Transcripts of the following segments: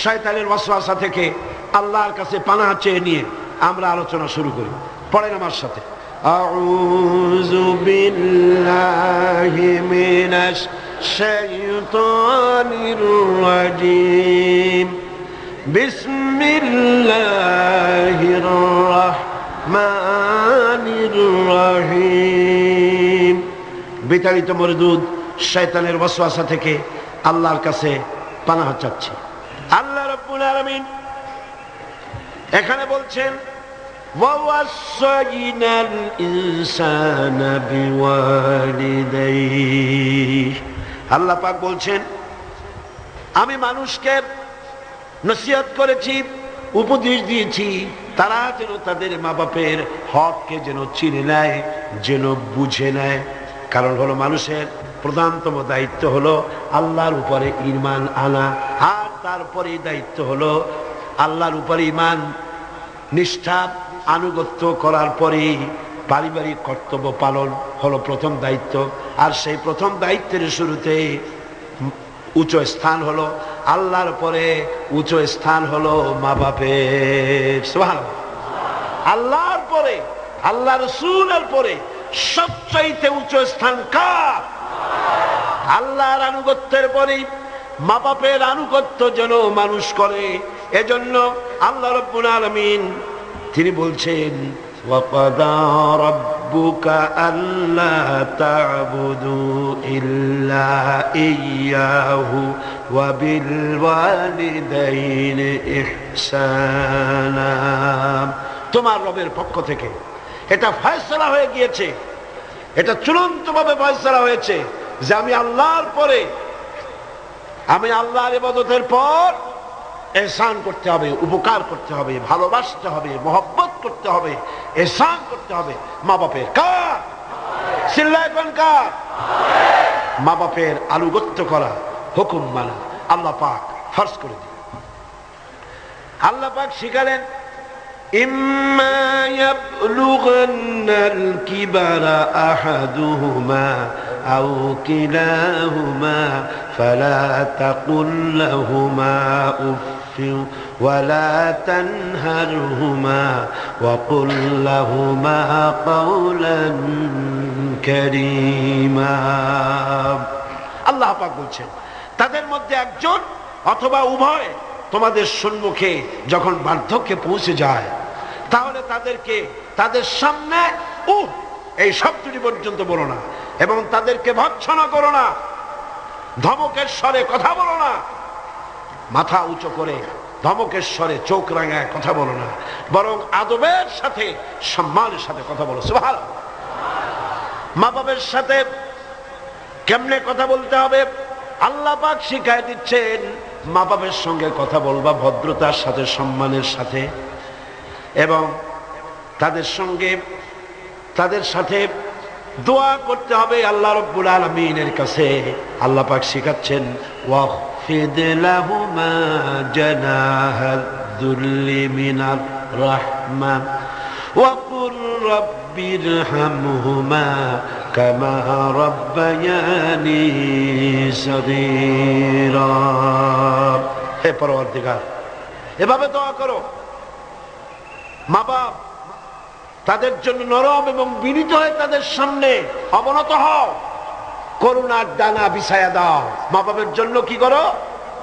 শয়তানের ওয়াসওয়াসা থেকে আল্লাহর কাছে পানাহ চেয়ে নিয়ে আমরা আলোচনা শুরু করি। পড়েন আমার সাথে, আউযু বিল্লাহি মিনাশ শাইতানির রাজীম, বিসমিল্লাহির রাহমানির রহিম। বিতাড়িত মরদুদ শয়তানের ওয়াসওয়াসা থেকে আল্লাহর কাছে পানাহ চাচ্ছি। আল্লাহ রাব্বুল আলামিন এখানে বলছেন, ওয়াসাইনাল ইনসানা বিওয়ালিদাইহি। আল্লাহ পাক বলছেন, আমি মানুষকে নসিহত করেছি, উপদেশ দিয়েছি, তারা যেন তাদের মা বাপের হককে যেন চিনে নেয়, যেন বুঝে নেয়। কারণ হলো মানুষের প্রধানতম দায়িত্ব হলো আল্লাহর উপরে ঈমান আনা, আর তারপরে দায়িত্ব হলো আল্লাহর উপরে ঈমান নিষ্ঠা আনুগত্য করার পরে পারিবারিক কর্তব্য পালন হলো প্রথম দায়িত্ব। আর সেই প্রথম দায়িত্বের শুরুতে উচ্চ স্থান হলো আল্লাহর পরে, উচ্চ স্থান হলো মা বাপের। সুবহানাল্লাহ। আল্লাহর পরে, আল্লাহ রাসূলের পরে সবচাইতে উচ্চ স্থান কার? আল্লাহর আনুগত্যের পরে মা বাপের আনুগত্য যেন মানুষ করে। এজন্য আল্লাহ রাব্বুল আলামিন তিনি বলছেন, ওয়াকাদা রাব্বুকা আল্লা তা'বুদু ইল্লা ইয়্যাহু ওয়া বিল ওয়ালিদাইনি ইহসানা। তোমার রবের পক্ষ থেকে এটা ফয়সালা হয়ে গিয়েছে, এটা চূড়ান্তভাবে ফয়সালা হয়েছে যে আমি আল্লাহর পরে, আমি আল্লাহর ইবাদতের পর ইহসান করতে হবে, উপকার করতে হবে, ভালোবাসতে হবে, মহব্বত করতে হবে, ইহসান করতে হবে মা বাপের। কার? চিল্লায় কোন কার? মা বাপের আনুগত্য করা, হুকুম মানা আল্লাহ পাক ফরজ করে দিলেন। আল্লাহ পাক শিখালেন, ইম্মা ইয়াবলুগান্নাল কিবারা আহাদুহুমা আও কিলাহুমা ফালা তাকুল লাহুমা উফফিন ওয়ালা তানহারহুমা ওয়া কুল লাহুমা কাওলান কারীমা। আল্লাহ পাক বলছেন, তাদের মধ্যে একজন অথবা উভয় তোমাদের সম্মুখে যখন বার্ধক্যে পৌঁছে যায়, তাহলে তাদেরকে তাদের সামনে এই শব্দটি পর্যন্ত বলো না, এবং তাদেরকে ভৎসনা করো না, ধমকের স্বরে কথা বলো না, মাথা উঁচু করে ধমকের স্বরে চোখ রাঙায় কথা বলো না, বরং আদবের সাথে সম্মানের সাথে কথা বলো। সুবহানাল্লাহ। মা বাবার সাথে কেমনে কথা বলতে হবে আল্লাহ পাক শিখায় দিচ্ছেন। মা বাবার সঙ্গে কথা বলবা ভদ্রতার সাথে, সম্মানের সাথে, এবং তাদের সঙ্গে, তাদের সাথে দোয়া করতে হবে আল্লাহ রাব্বুল আলামিনের কাছে। আল্লাহ পাক শিখাচ্ছেন, ওয়াখফিদ লাহুমা জানাহাদ যুল্লি মিনার রাহমা ওয়া কুর রাব্বিরহামহুমা কামা রাব্বায়ানি সগীরা। হে পরওয়ারদিগার, এভাবে দোয়া করো। মা বাপ তাদের জন্য নরম এবং বিনীত হয়ে তাদের সামনে অবনত হও, করুণার ডানা বিছায়া দাও। মা বাপের জন্য কি করো?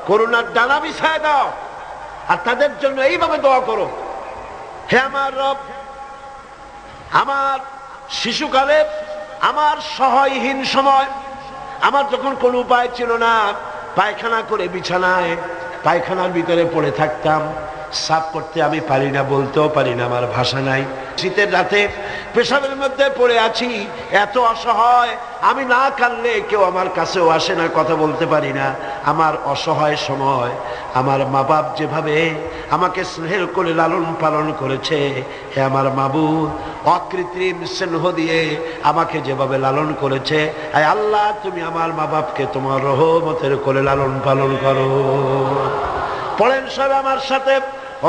করুণার ডানা বিছায়া দাও, আর তাদের জন্য এইভাবে দোয়া করো, হে আমার রব, আমার শিশুকালে, আমার সহায়হীন সময়, আমার যখন কোনো উপায় ছিল না, পায়খানা করে বিছানায় পায়খানার ভিতরে পড়ে থাকতাম, সাফ করতে আমি পারি না, বলতেও পারি না, আমার ভাষা নাই। শীতের রাতে পেশাবের মধ্যে পড়ে আছি, এত অসহায়, আমি না কাঁদলে কেউ আমার কাছেও আসে না, কথা বলতে পারি না। আমার অসহায় সময় আমার মা বাপ যেভাবে আমাকে স্নেহের করে লালন পালন করেছে, হে আমার মাবুদ, অকৃত্রিম স্নেহ দিয়ে আমাকে যেভাবে লালন করেছে, হে আল্লাহ, তুমি আমার মা বাপকে তোমার রহমতের করে লালন পালন করো। পড়েন সব আমার সাথে,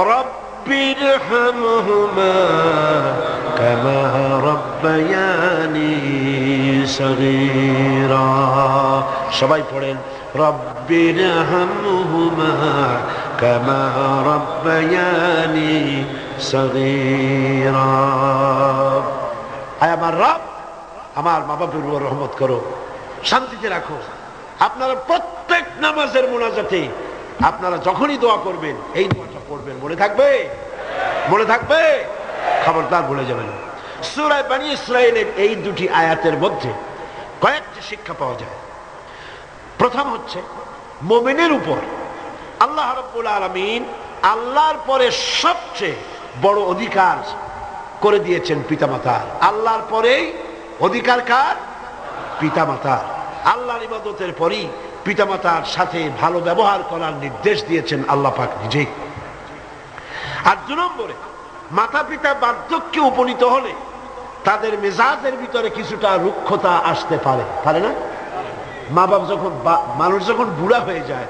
রব্বিরহামহুমা কামা রাব্বায়ানি সগীরা। সবাই পড়েন, রব্বিরহামহুমা কামা রাব্বায়ানি সগীরা। আয় আমার রব, আমার মা বাবার উপর রহমত করো, শান্তিতে রাখো। আপনারা প্রত্যেক নামাজের মুনাজাতে আপনারা যখনই দোয়া করবেন এই দোয়াটা পড়বেন। মনে থাকবে? মনে থাকবে? খবরদার ভুলে যাবেন না। সূরা বনী ইসরাঈলের এই দুটি আয়াতের মধ্যে কয়েকটি শিক্ষা পাওয়া যায়। প্রথম হচ্ছে, মুমিনের উপর আল্লাহ রাব্বুল আলামিন আল্লাহর পরে সবচেয়ে বড় অধিকার করে দিয়েছেন পিতামাতার। আল্লাহর পরেই অধিকার কার? পিতামাতার। আল্লাহর ইবাদতের পরই পিতামাতার সাথে ভালো ব্যবহার করার নির্দেশ দিয়েছেন আল্লাহ পাক নিজেই। আর 2 নম্বরে, মাতা পিতা বার্ধক্যে উপনীত হলে তাদের মেজাজের ভিতরে কিছুটা রুক্ষতা আসতে পারে, পারে না? মা বাপ যখন, মানুষ যখন বুড়া হয়ে যায়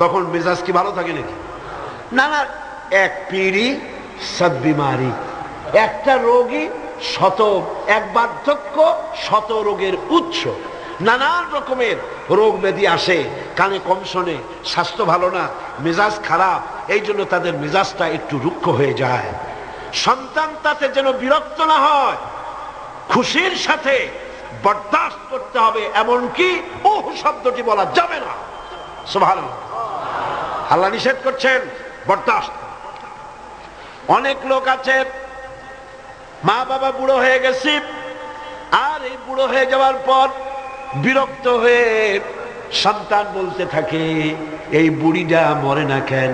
তখন মেজাজ কি ভালো থাকে নাকি? না না, এক পিড়ি সদ বিমারি, একটা রোগী শত, এক বার্ধক্য শত রোগের উৎস। নানান রকমের রোগ ব্যাধি আসে, কানে কম শোনে, স্বাস্থ্য ভালো না, মেজাজ খারাপ, এই জন্য তাদের মেজাজটা একটু রুক্ষ হয়ে যায়। সন্তান তাতে যেন বিরক্ত না হয়, খুশির সাথে বরদাস্ত করতে হবে, এমনকি ওহ শব্দটি বলা যাবে না। সুবহানাল্লাহ, আল্লাহ নিষেধ করছেন বরদাস্ত। অনেক লোক আছে, মা বাবা বুড়ো হয়ে গেছে, আর এই বুড়ো হয়ে যাওয়ার পর বিরক্ত হয়ে সন্তান বলতে থাকে, এই বুড়িটা মরে না কেন,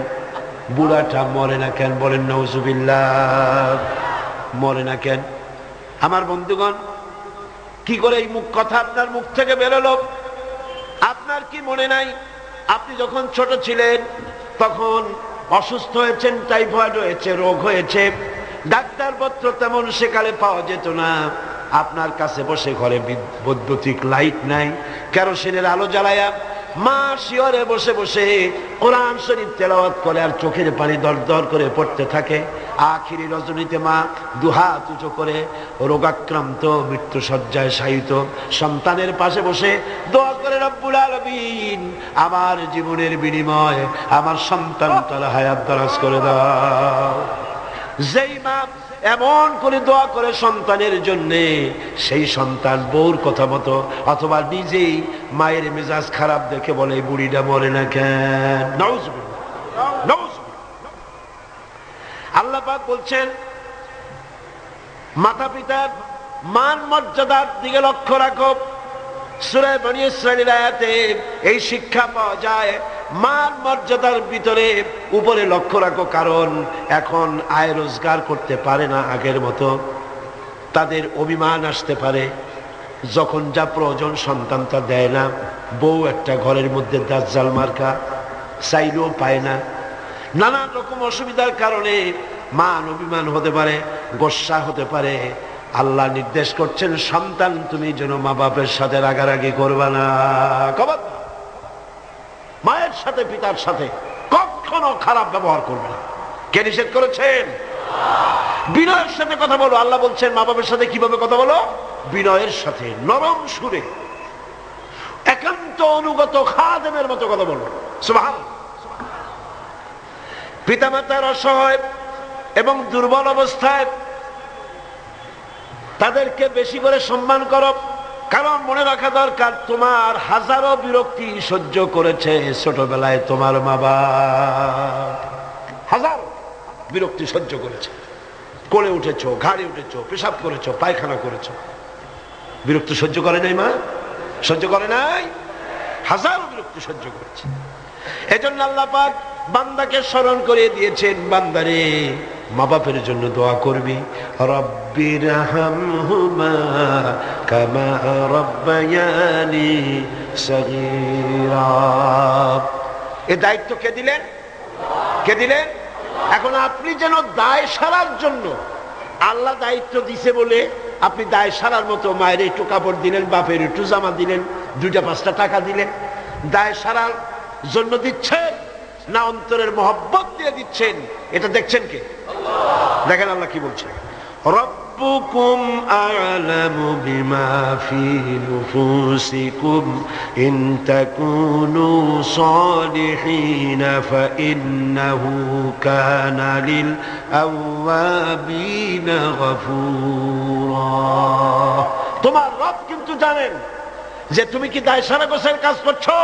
বুড়াটা মরে না কেন? বলেন নাউজুবিল্লাহ, মরে না কেন? আমার বন্ধুগণ, কি করে এই কথা আপনার মুখ থেকে বেরোলো? আপনার কি মনে নাই, আপনি যখন ছোট ছিলেন তখন অসুস্থ হয়েছেন, টাইফয়েড হয়েছে, রোগ হয়েছে, ডাক্তারপত্র তেমন সেকালে পাওয়া যেত না। আপনার কাছে বসে, ঘরে বৈদ্যুতিক লাইট নাই, কেরোসিনের আলো জ্বালায়া মা শিয়রে বসে বসে কোরআন শরীফ তেলাওয়াত করে আর চোখের পানি দর দর করে পড়তে থাকে। আখিরি রজনীতে মা দুহাত উঁচু করে রোগাক্রান্ত মৃত্যু শয্যায় শায়িত সন্তানের পাশে বসে দোয়া করে, রব্বুল আলামিন আমার জীবনের বিনিময় আমার সন্তানটার হায়াত দারাজ করে দাও। যেই মা এমন করে দোয়া করে সন্তানের জন্য, সেই সন্তান বউর কথা মতো অথবা নিজেই মায়ের মেজাজ খারাপ দেখে বলে, বুড়িটা মরে না কেন? নাউজুবিল্লাহ, নাউজুবিল্লাহ। আল্লাহ পাক বলছেন, মাতা পিতার মান মর্যাদার দিকে লক্ষ্য রাখো। সূরা বনী ইসরাঈল আয়াতে এই শিক্ষা পাওয়া যায়, মান মর্যাদার ভিতরে উপরে লক্ষ্য রাখো, কারণ এখন আয় রোজগার করতে পারে না আগের মতো, তাদের অভিমান আসতে পারে, যখন যা প্রয়োজন সন্তানটা দেয় না। বউ একটা ঘরের মধ্যে দাজ্জাল মার্কা, চাইলেও পায় না। নানান রকম অসুবিধার কারণে মান অভিমান হতে পারে, গোসা হতে পারে। আল্লাহ নির্দেশ করছেন, সন্তান তুমি যেন মা বাপের সাথে রাগারাগি করবা না। মায়ের সাথে পিতার সাথে কখনো খারাপ ব্যবহার করবে না। কে নিষেধ করেছেন? বিনয়ের সাথে কথা বলো। আল্লাহ বলছেন, মা বাবার সাথে কিভাবে কথা বলো? বিনয়ের সাথে, নরম সুরে, একান্ত অনুগত খাদেমের মতো কথা বলো। সুবহানাল্লাহ। পিতামাতার অসহায় এবং দুর্বল অবস্থায় তাদেরকে বেশি করে সম্মান করো, কারণ মনে রাখা দরকার, তোমার হাজারো বিরক্তি সহ্য করেছে ছোটবেলায় তোমার মা বাপ, হাজারো বিরক্তি সহ্য করেছে। কোলে উঠেছো, ঘাড়ে উঠেছো, পেশাব করেছো, পায়খানা করেছো, বিরক্তি সহ্য করে নাই মা? সহ্য করে নাই? হাজারো বিরক্তি সহ্য করেছে। এজন্য আল্লাহ পাক বান্দাকে স্মরণ করে দিয়েছেন, বান্দারে মা বাপের জন্য দোয়া করবি, রব্বিরহামহুমা কামা রাব্বায়ানি সগীরা। এই দায়িত্ব কে দিলেন? কে দিলেন? এখন আপনি যেন দায় সারার জন্য, আল্লাহ দায়িত্ব দিছে বলে আপনি দায় সারার মতো মায়ের একটু কাপড় দিলেন, বাপের একটু জামা দিলেন, 2-5টা টাকা দিলেন, দায় সারার জন্য দিচ্ছেন না অন্তরের মহব্বত দিয়ে দিচ্ছেন? এটা দেখছেন কে? দেখেন আল্লাহ কি বলছেন, রব ربكم أعلم بما في نفوسكم إن تكونوا صالحين فإنه كان للأوابين غفورا তোমার রব কিন্তু জানেন যে তুমি কি দায় সারা গোছের কাজ করছো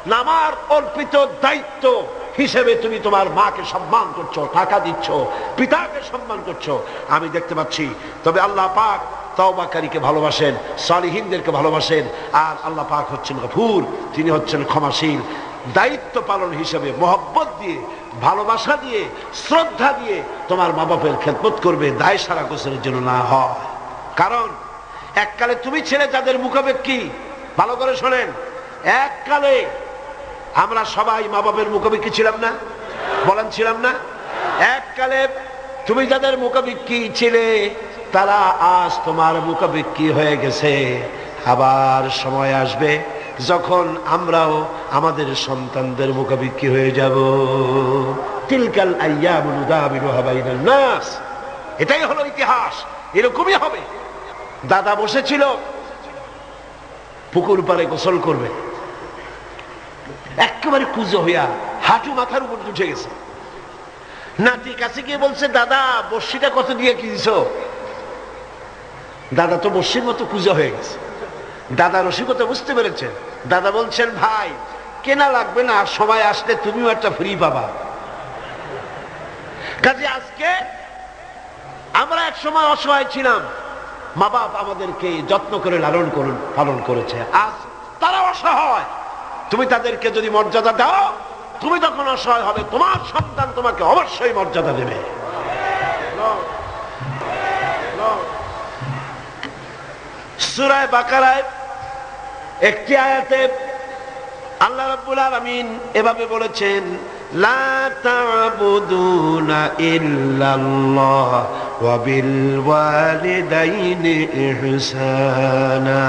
না আমার অর্পিত দায়িত্ব হিসেবে তুমি তোমার মাকে সম্মান করছো, টাকা দিচ্ছ, পিতাকে সম্মান করছো, আমি দেখতে পাচ্ছি। তবে আল্লাহ পাক তওবাকারীকে ভালোবাসেন, সালিহিনদেরকে ভালোবাসেন, আর আল্লাহ পাক হচ্ছেন গফুর, তিনি হচ্ছেন ক্ষমাশীল। দায়িত্ব পালন হিসেবে মহব্বত দিয়ে, ভালোবাসা দিয়ে, শ্রদ্ধা দিয়ে তোমার মা বাপের খেদমত করবে, দায় সারা গোছের জন্য না হয়। কারণ এককালে তুমি ছেলে যাদের মুখাপেক্ষী, ভালো করে শোনেন, এককালে আমরা সবাই মা বাপের মুখাপেক্ষী ছিলাম না? বলেন ছিলাম না? এককালে তুমি যাদের মুখাপেক্ষী ছিলে তারা আজ তোমার মুখাপেক্ষী হয়ে গেছে। আবার সময় আসবে যখন আমরাও আমাদের সন্তানদের মুখাপেক্ষী হয়ে যাব। তিলকাল আইয়ামু নুদাবিলুহা বাইনান নাস, এটাই হলো ইতিহাস, এরকমই হবে। দাদা বসেছিল পুকুর পাড়ে গোসল করবে, একেবারে কুজো হইয়া হাঁটু মাথার উপর উঠে গেছে। নাতি কাছে গিয়ে বলছে, দাদা বর্ষিটা কত দিয়ে কিনছো? দাদা তো বর্ষির মতো কুজো হয়ে গেছে। দাদা রসিকতা বুঝতে পেরেছেন। দাদা বলছেন, ভাই কেনা লাগবে না, সময় আসলে তুমিও একটা ফ্রি পাবা। কাজে আজকে আমরা এক সময় অসহায় ছিলাম, মা বাপ আমাদেরকে যত্ন করে লালন পালন করেছে, আজ তারা অসহায়। তুমি তাদেরকে যদি মর্যাদা দাও, তুমি তখন অসহায় হবে, তোমার সন্তান তোমাকে অবশ্যই মর্যাদা দেবে। সূরা বাকারায় একটি আয়াতে আল্লাহ রাব্বুল আলামিন এভাবে বলেছেন, লা তা'বুদুনা ইল্লাল্লাহ ওয়া বিল ওয়ালিদাইনি ইহসানা।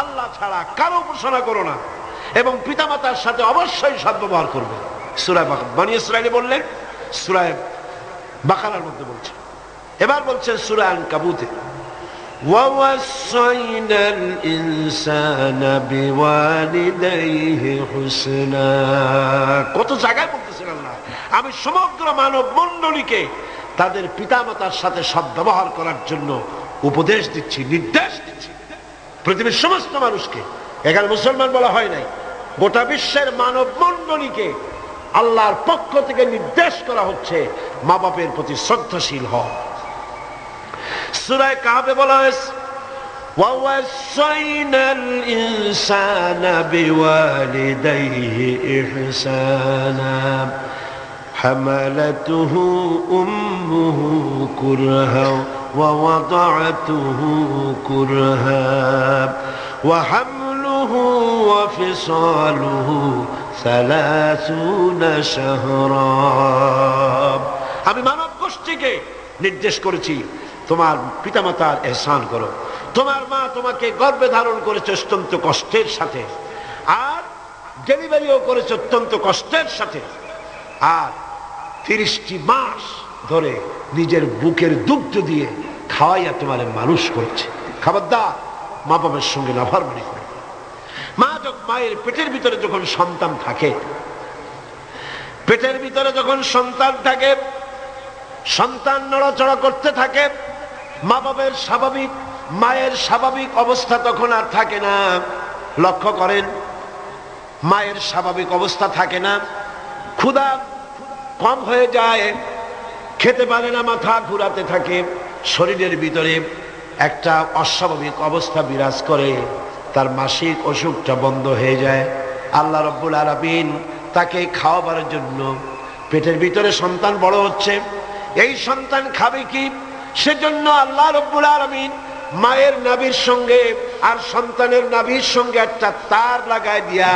আল্লাহ ছাড়া কারো উপাসনা করো না এবং পিতামাতার সাথে অবশ্যই সদ্ব্যবহার করবে। সূরা বনী ইসরাঈলে বললেন, সূরা বাকারার মধ্যে বলছে। এবার বলছেন সূরা আনকাবুতে, وَوَصَّيْنَا الْإِنسَانَ بِوَالِدَيْهِ حُسْنًا। কত জায়গায় বলতেছেন আল্লাহ, আমি সমগ্র মানব মণ্ডলীকে তাদের পিতামাতার সাথে সদ্ব্যবহার করার জন্য উপদেশ দিচ্ছি, নির্দেশ দিচ্ছি। পৃথিবীর সমস্ত মানুষকে, এখানে মুসলমান বলা হয় নাই, গোটা বিশ্বের মানব মণ্ডলীকে আল্লাহর পক্ষ থেকে নির্দেশ করা হচ্ছে মা বাপের প্রতি শ্রদ্ধাশীল হও। সূরা কাহফে বলা হয়েছে, ওয়াসাইনাল ইনসানা বিওয়ালিদাইহি ইহসানা হামালাতুহু উম্মুহু কুরহা ওয়া ওয়াদাআতুহু কুরহা ওয়া হামলুহু ওয়া ফিসালুহু 30 শাহরা। আমি মানব গোষ্ঠীকে নির্দেশ করেছি, তোমার পিতামাতার ইহসান করো। তোমার মা তোমাকে গর্ভে ধারণ করেছে অত্যন্ত কষ্টের সাথে, আর ডেলিভারিও করেছে অত্যন্ত কষ্টের সাথে, আর 30টি মাস ধরে নিজের বুকের দুগ্ধ দিয়ে খাওয়াইয়া তোমার মানুষ করেছে। খবরদার মা বাবার সঙ্গে নাফরমানি করে। মায়ের পেটের ভিতরে যখন সন্তান থাকে, পেটের ভিতরে যখন সন্তান থাকে, সন্তান নড়াচড়া করতে থাকে, মা বাবার স্বাভাবিক, মায়ের স্বাভাবিক অবস্থা তখন আর থাকে না। লক্ষ্য করেন, মায়ের স্বাভাবিক অবস্থা থাকে না, ক্ষুধা কম হয়ে যায়, খেতে পারে না, মাথা ঘুরাতে থাকে, শরীরের ভিতরে একটা অস্বাভাবিক অবস্থা বিরাজ করে, তার মাসিক অসুখটা বন্ধ হয়ে যায়। আল্লাহ রাব্বুল আলামিন তাকে খাওয়াবার জন্য, পেটের ভিতরে সন্তান বড় হচ্ছে, এই সন্তান খাবে কি, সেজন্য আল্লাহ রাব্বুল আলামিন মায়ের নাভির সঙ্গে আর সন্তানের নাভির সঙ্গে একটা তার লাগায় দিয়া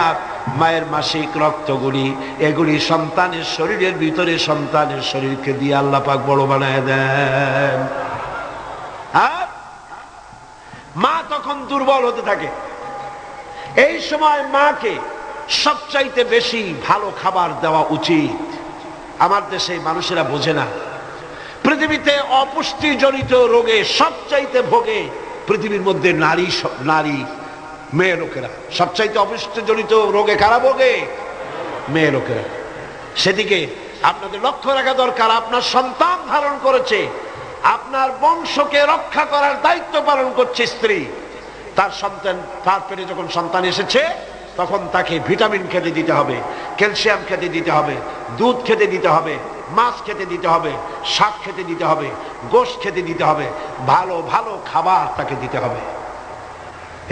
মায়ের মাসিক রক্তগুলি এগুলি সন্তানের শরীরের ভিতরে সন্তানের শরীরকে দিয়ে আল্লাহ পাক বড় বানায় দেন। আর মা তখন দুর্বল হতে থাকে। এই সময় মাকে সবচাইতে বেশি ভালো খাবার দেওয়া উচিত। আমার দেশে মানুষেরা বোঝে না। পৃথিবীতে অপুষ্টিজনিত রোগে সবচাইতে ভোগে পৃথিবীর মধ্যে নারী মেয়ে লোকেরা। সবচাইতে অপুষ্টিজনিত রোগে কারা ভোগে? মেয়ে লোকেরা। সেদিকে আপনাদের লক্ষ্য রাখা দরকার, আপনার সন্তান ধারণ করেছে, আপনার বংশকে রক্ষা করার দায়িত্ব পালন করছে স্ত্রী। তার সন্তান, তার পেটে যখন সন্তান এসেছে তখন তাকে ভিটামিন খেতে দিতে হবে, ক্যালসিয়াম খেতে দিতে হবে, দুধ খেতে দিতে হবে, মাছ খেতে দিতে হবে, শাক খেতে দিতে হবে, গোশত খেতে দিতে হবে, ভালো ভালো খাবার তাকে দিতে হবে।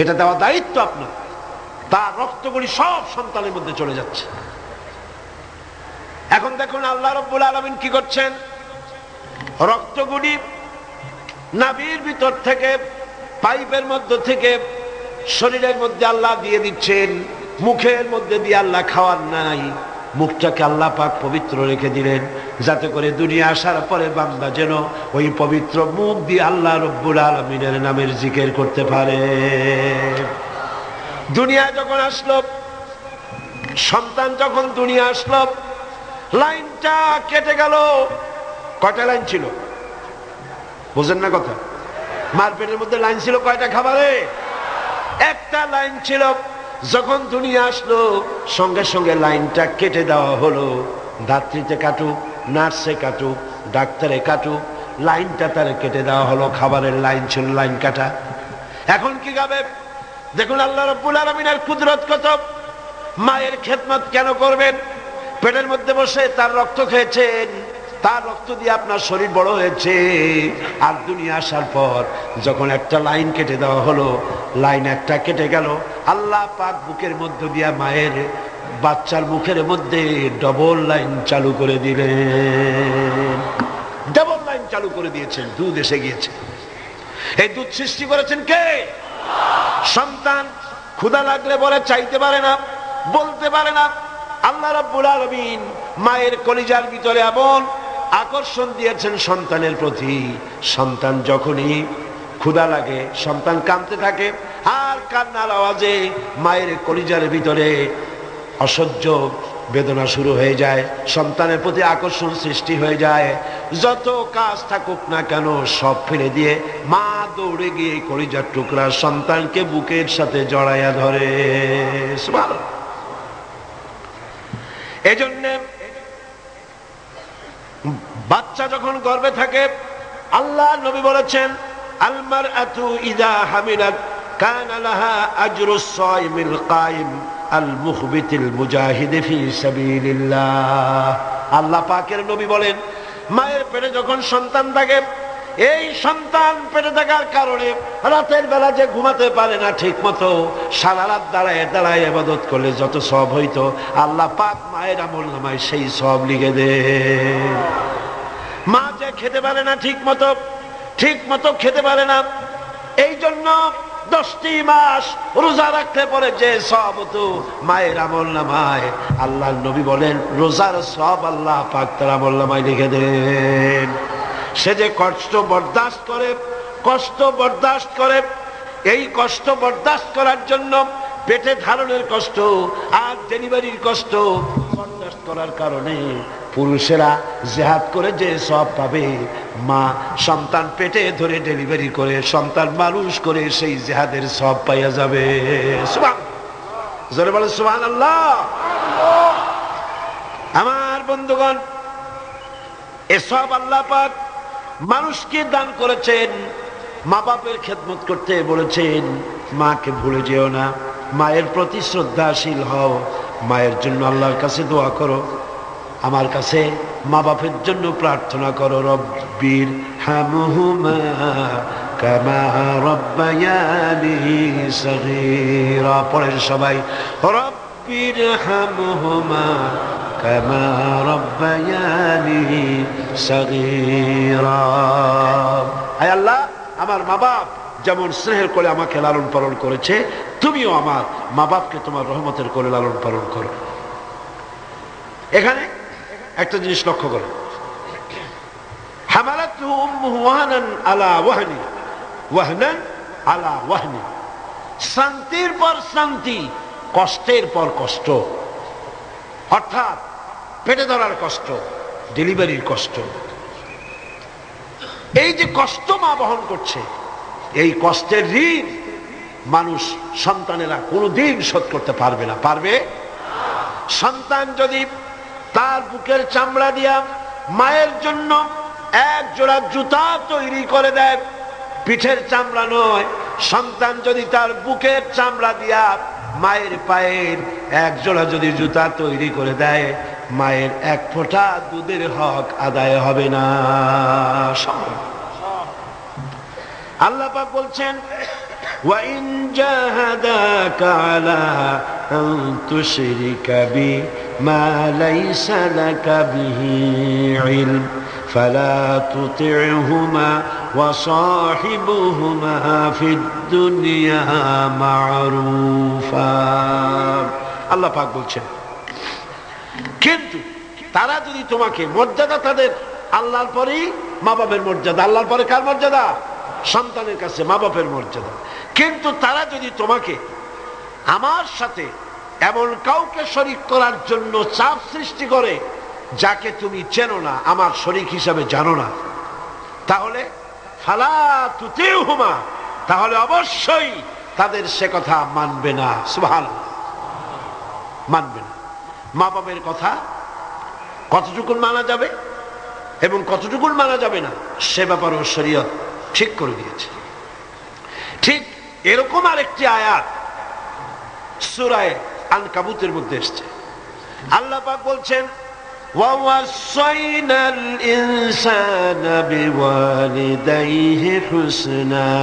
এটা দেওয়া দায়িত্ব আপনার। তার রক্তগুলি সব সন্তানের মধ্যে চলে যাচ্ছে। এখন দেখুন আল্লাহ রাব্বুল আলামিন কি করছেন, রক্তগুলি নাভির ভিতর থেকে, পাইপের মধ্য থেকে শরীরের মধ্যে আল্লাহ দিয়ে দিচ্ছেন। মুখের মধ্যে দিয়ে আল্লাহ খাওয়ার নাই, মুখটাকে আল্লাহ পাক পবিত্র রেখে দিলেন, যাতে করে দুনিয়া আসার পরে বান্দা যেন ওই পবিত্র মুখ দিয়ে আল্লাহ রাব্বুল আলামিনের নামের জিকির করতে পারে। দুনিয়া যখন আসলো, সন্তান যখন দুনিয়া আসলো, লাইনটা কেটে গেল। কয়টা লাইন ছিল বুঝেন না কথা? মার পেটের মধ্যে লাইন ছিল কয়টা খাবারে? একটা লাইন ছিল। যখন দুনিয়া আসলো সঙ্গে সঙ্গে লাইনটা কেটে দেওয়া হলো। দাত্রীতে কাটুক, নার্সে কাটুক, ডাক্তারে কাটুক, লাইনটা তার কেটে দেওয়া হলো। খাবারের লাইন ছিল, লাইন কাটা। এখন কি খাবে? দেখুন আল্লাহ রাব্বুল আলামিনের কুদরত কত। মায়ের খেদমত কেন করবেন? পেটের মধ্যে বসে তার রক্ত খেয়েছেন, তার রক্ত দিয়ে আপনার শরীর বড় হয়েছে। আর দুনিয়া আসার পর যখন একটা লাইন কেটে দেওয়া হলো, লাইন একটা কেটে গেল, আল্লাহ পাক বুকের মধ্য দিয়ে মায়ের বাচ্চার মুখের মধ্যে ডবল লাইন চালু করে দিলেন। ডবল লাইন চালু করে দিয়েছেন, দুধ এসে গিয়েছে। এই দুধ সৃষ্টি করেছেন কে? সন্তান ক্ষুধা লাগলে বলে চাইতে পারে না, বলতে পারে না। আল্লাহ রাব্বুল আলামিন মায়ের কলিজার ভিতরে এমন আকর্ষণ দিয়েছেন সন্তানের প্রতি। সন্তান যখনই ক্ষুধা লাগে, সন্তান কাঁদতে থাকে, আর কান্নার আওয়াজে মায়ের কলিজার ভিতরে অসহ্য বেদনা শুরু হয়ে যায়, সন্তানের প্রতি আকর্ষণ সৃষ্টি হয়ে যায়। যত কাজ থাকুক না কেন সব ফেলে দিয়ে মা দৌড়ে গিয়ে কলিজার টুকরা সন্তানকে বুকের সাথে জড়াইয়া ধরে। সুবহানাল্লাহ। এজন্য বাচ্চা যখন গর্ভে থাকে, আল্লাহ নবী বলেছেন, আল মারআতু ইযা হামিলাত কানা লাহা আজরুস সাইমিল কায়েম আল মুখবিতিল মুজাহিদ ফি সাবিলিল্লাহ। আল্লাহ পাকের নবী বলেন, মায়ের পেটে যখন সন্তান থাকে, এই সন্তান পেটে থাকার কারণে রাতের বেলা যে ঘুমাতে পারে না ঠিক মতো, সারা রাত দাঁড়ায় দাঁড়ায় ইবাদত করলে যত সওয়াব হইতো, আল্লাহ পাক মায়ের আমলনামায় সেই সওয়াব লিখে দেন। মা যে খেতে পারে না ঠিক মতো খেতে পারে না, এই জন্য 10টি মাস রোজা রাখতে পারে যে সওয়াব হতো মায়ের আমলনামায়, আল্লাহর নবী বলেন রোজার সওয়াব আল্লাহ পাক তার আমলনামায় লিখে দেন। সে যে কষ্ট বরদাস্ত করে, এই কষ্ট বরদাস্ত করার জন্য পেটে ধারণের কষ্ট আর ডেলিভারির কষ্ট বরদাস্ত করার কারণে পুরুষেরা জিহাদ করে যে সওয়াব পাবে, মা সন্তান পেটে ধরে ডেলিভারি করে সন্তান মানুষ করে সেই জিহাদের সওয়াব পাইয়া যাবে। সুবহানাল্লাহ, জোরে বলে সুবহানাল্লাহ। আমার বন্ধুগণ, এই সওয়াব আল্লাহ পাক মানুষকে দান করেছেন। মা বাপের খেদমত করতে বলেছেন, মাকে ভুলে যেও না, মায়ের প্রতি শ্রদ্ধাশীল হও, মায়ের জন্য আল্লাহর কাছে দোয়া করো, আমার কাছে মা বাপের জন্য প্রার্থনা করো। রব্বির হামহুমা কামা রাব্বায়ানি সগীরা। পড়েন সবাই, রব্বির হামহুমা কামা রাব্বায়ানি সগীরা। আয় আল্লাহ, আমার মা বাপ যেমন স্নেহের কোলে আমাকে লালন পালন করেছে, তুমিও আমার মা বাপকে তোমার রহমতের কোলে লালন পালন করো। এখানে একটা জিনিস লক্ষ্য করো, হামালাতহু উম্মুহু ওয়াহনান আলা ওয়াহনি, ওয়াহনান আলা ওয়াহনি। শান্তির পর শান্তি, কষ্টের পর কষ্ট। অর্থাৎ পেটে ধরার কষ্ট, ডেলিভারির কষ্ট, এই যে কষ্ট মা বহন করছে, এই কষ্টের ঋণ মানুষ সন্তানেরা কোনোদিন শোধ করতে পারবে না। পারবে? সন্তান যদি তার বুকের চামড়া দিয়া মায়ের জন্য এক জোড়া জুতা তৈরি করে দেয়, পিঠের চামড়া নয়, সন্তান যদি তার বুকের চামড়া দিয়া মায়ের পায়ের এক জোড়া যদি জুতা তৈরি করে দেয়, মায়ের এক ফোঁটা দুধের হক আদায় হবে না। আল্লাহ পাক বলছেন, وَإِنْ جَاهَدَاكَ عَلَى أَنْ تُشْرِكَ بِي مَا لَيْسَ لَكَ بِهِ عِلْمٌ فَلَا تُطِعْهُمَا وَصَاحِبْهُمَا فِي الدُّنْيَا مَعْرُوفًا। আল্লাহ পাক বলছেন, কিন্তু তারা যদি তোমাকে, মর্যাদা তাদের আল্লাহর পরেই মা বাপের মর্যাদা, আল্লাহর পরে কার মর্যাদা? সন্তানের কাছে মা বাপের মর্যাদা। কিন্তু তারা যদি তোমাকে আমার সাথে এমন কাউকে শরীক করার জন্য চাপ সৃষ্টি করে যাকে তুমি চেনো না, আমার শরীক হিসাবে জানো না, তাহলে ফালা তুতিউহুমা, তাহলে অবশ্যই তাদের সে কথা মানবে না। সুবহানাল্লাহ, মানবে না। মা বাপের কথা কতটুকুন মানা যাবে এবং কতটুকুন মানা যাবে না, সে ব্যাপারেও শরীয়ত ঠিক করে দিয়েছে। ঠিক এরকম আরেকটি আয়াত সূরা আনকাবুতের মধ্যে এসেছে। আল্লাহ পাক বলছেন, وَوَصَّيْنَا الْإِنسَانَ بِوَالِدَيْهِ حُسْنًا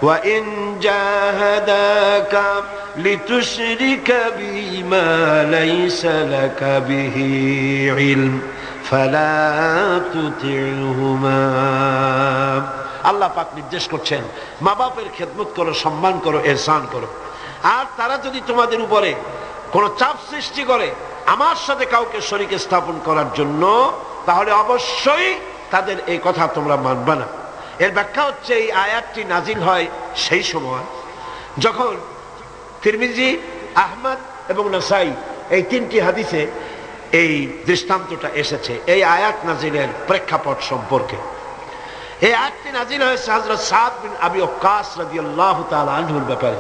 وَإِنْ جَاهَدَاكَ لِتُشْرِكَ بِي مَا لَيْسَ لَكَ بِهِ عِلْمٌ فَلَا تُطِعْهُمَا। আল্লাহ পাক নির্দেশ করছেন, মা বাপের খেদমত করো, সম্মান করো, ইহসান করো। আর তারা যদি তোমাদের উপরে কোন চাপ সৃষ্টি করে আমার সাথে কাউকে শরীক স্থাপন করার জন্য, তাহলে অবশ্যই তাদের এই কথা তোমরা মানবে না। এর ব্যাখ্যা হচ্ছে, এই আয়াতটি নাজিল হয় সেই সময় যখন তিরমিজি, আহমদ এবং নাসাই এই তিনটি হাদিসে এই দৃষ্টান্তটা এসেছে এই আয়াত নাজিলের প্রেক্ষাপট সম্পর্কে। এই আয়াতটি নাজিল হয়েছে হযরত সাদ বিন আবি ওয়াক্কাস রাদিয়াল্লাহু তাআলা আনহুর ব্যাপারে।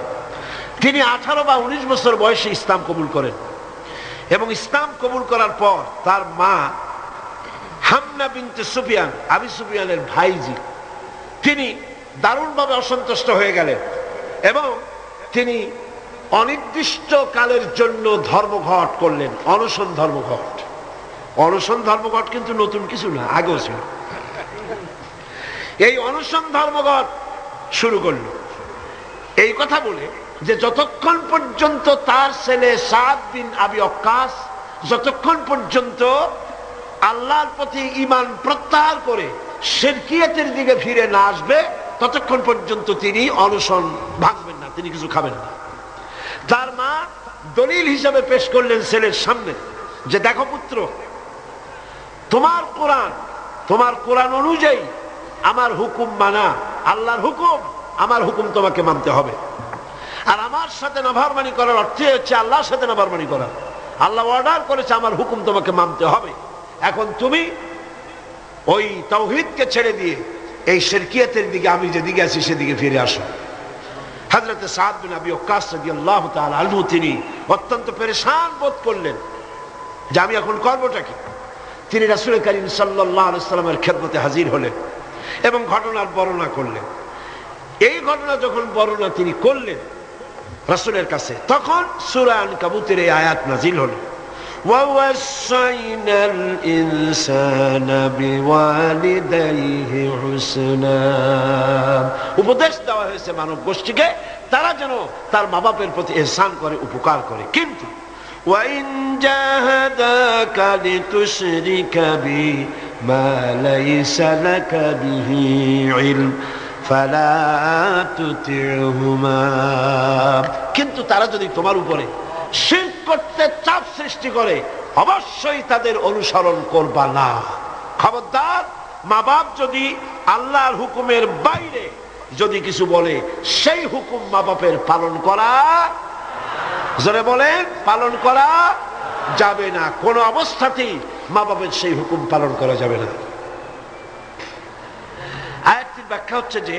তিনি 18 বা 19 বছর বয়সে ইসলাম কবুল করেন এবং ইসলাম কবুল করার পর তার মা হামনা বিনতে সুফিয়ান, আবি সুফিয়ানের ভাইজি, তিনি দারুণভাবে অসন্তুষ্ট হয়ে গেলেন এবং তিনি অনির্দিষ্ট কালের জন্য ধর্মঘট করলেন, অনশন ধর্মঘট। অনশন ধর্মঘট কিন্তু নতুন কিছু না, আগেও ছিল। এই অনশন ধর্মঘট শুরু করল এই কথা বলে যে যতক্ষণ পর্যন্ত তার ছেলে সাদ বিন আবি ওয়াক্কাস যতক্ষণ পর্যন্ত আল্লাহর প্রতি ঈমান প্রত্যাহার করে শিরকিয়াতের দিকে ফিরে না আসবে, ততক্ষণ পর্যন্ত তিনি অনশন ভাঙবেন না, তিনি কিছু খাবেন না। তার মা দলিল হিসাবে পেশ করলেন ছেলের সামনে যে, দেখো পুত্র, তোমার কোরআন অনুযায়ী আমার হুকুম মানা, আল্লাহর হুকুম, আমার হুকুম তোমাকে মানতে হবে। আর আমার সাথে নাফরমানি করার অর্থ হচ্ছে আল্লাহর সাথে নাফরমানি করা। আল্লাহ অর্ডার করেছে আমার হুকুম তোমাকে মানতে হবে। এখন তুমি ওই তাওহীদকে ছেড়ে দিয়ে এই শিরকিয়াতের দিকে, আমি যেদিকে আছি সেদিকে ফিরে আসো। হযরত সাদ বিন আবি ওয়াক্কাস রাদিয়াল্লাহু তাআলা আনহু তিনি অত্যন্ত পেরেশান বোধ করলেন যে আমি এখন করবোটা কি। তিনি রাসূল করিম সাল্লাল্লাহু আলাইহি ওয়াসাল্লামের খেদমতে হাজির হলেন এবং ঘটনার বর্ণনা করলেন। এই ঘটনা যখন বর্ণনা তিনি করলেন রাসূলের কাছে, তখন সূরা আনকাবুতের এই আয়াত নাজিল হলো, وَوَصَّيْنَا الْإِنسَانَ بِوَالِدَيْهِ حُسْنًا। উপদেশ দেওয়া হয়েছে মানব গোষ্ঠীকে, তারা যেন তার মা বাপের প্রতি ইহসান করে, উপকার করে। কিন্তু وَإِنْ جَاهَدَاكَ لِتُشْرِكَ بِي مَا لَيْسَ لَكَ بِهِ عِلْمٌ فَلَا تُطِعْهُمَا। কিন্তু তারা যদি তোমার উপরে শিরক করতে চাপ সৃষ্টি করে, অবশ্যই তাদের অনুসরণ করবা না। খবরদার, মা বাপ যদি আল্লাহর হুকুমের বাইরে যদি কিছু বলে, সেই হুকুম মা বাপের পালন করা, জোরে বলেন, পালন করা যাবে না। কোন অবস্থাতেই মা বাপের সেই হুকুম পালন করা যাবে না। ব্যাখ্যা হচ্ছে যে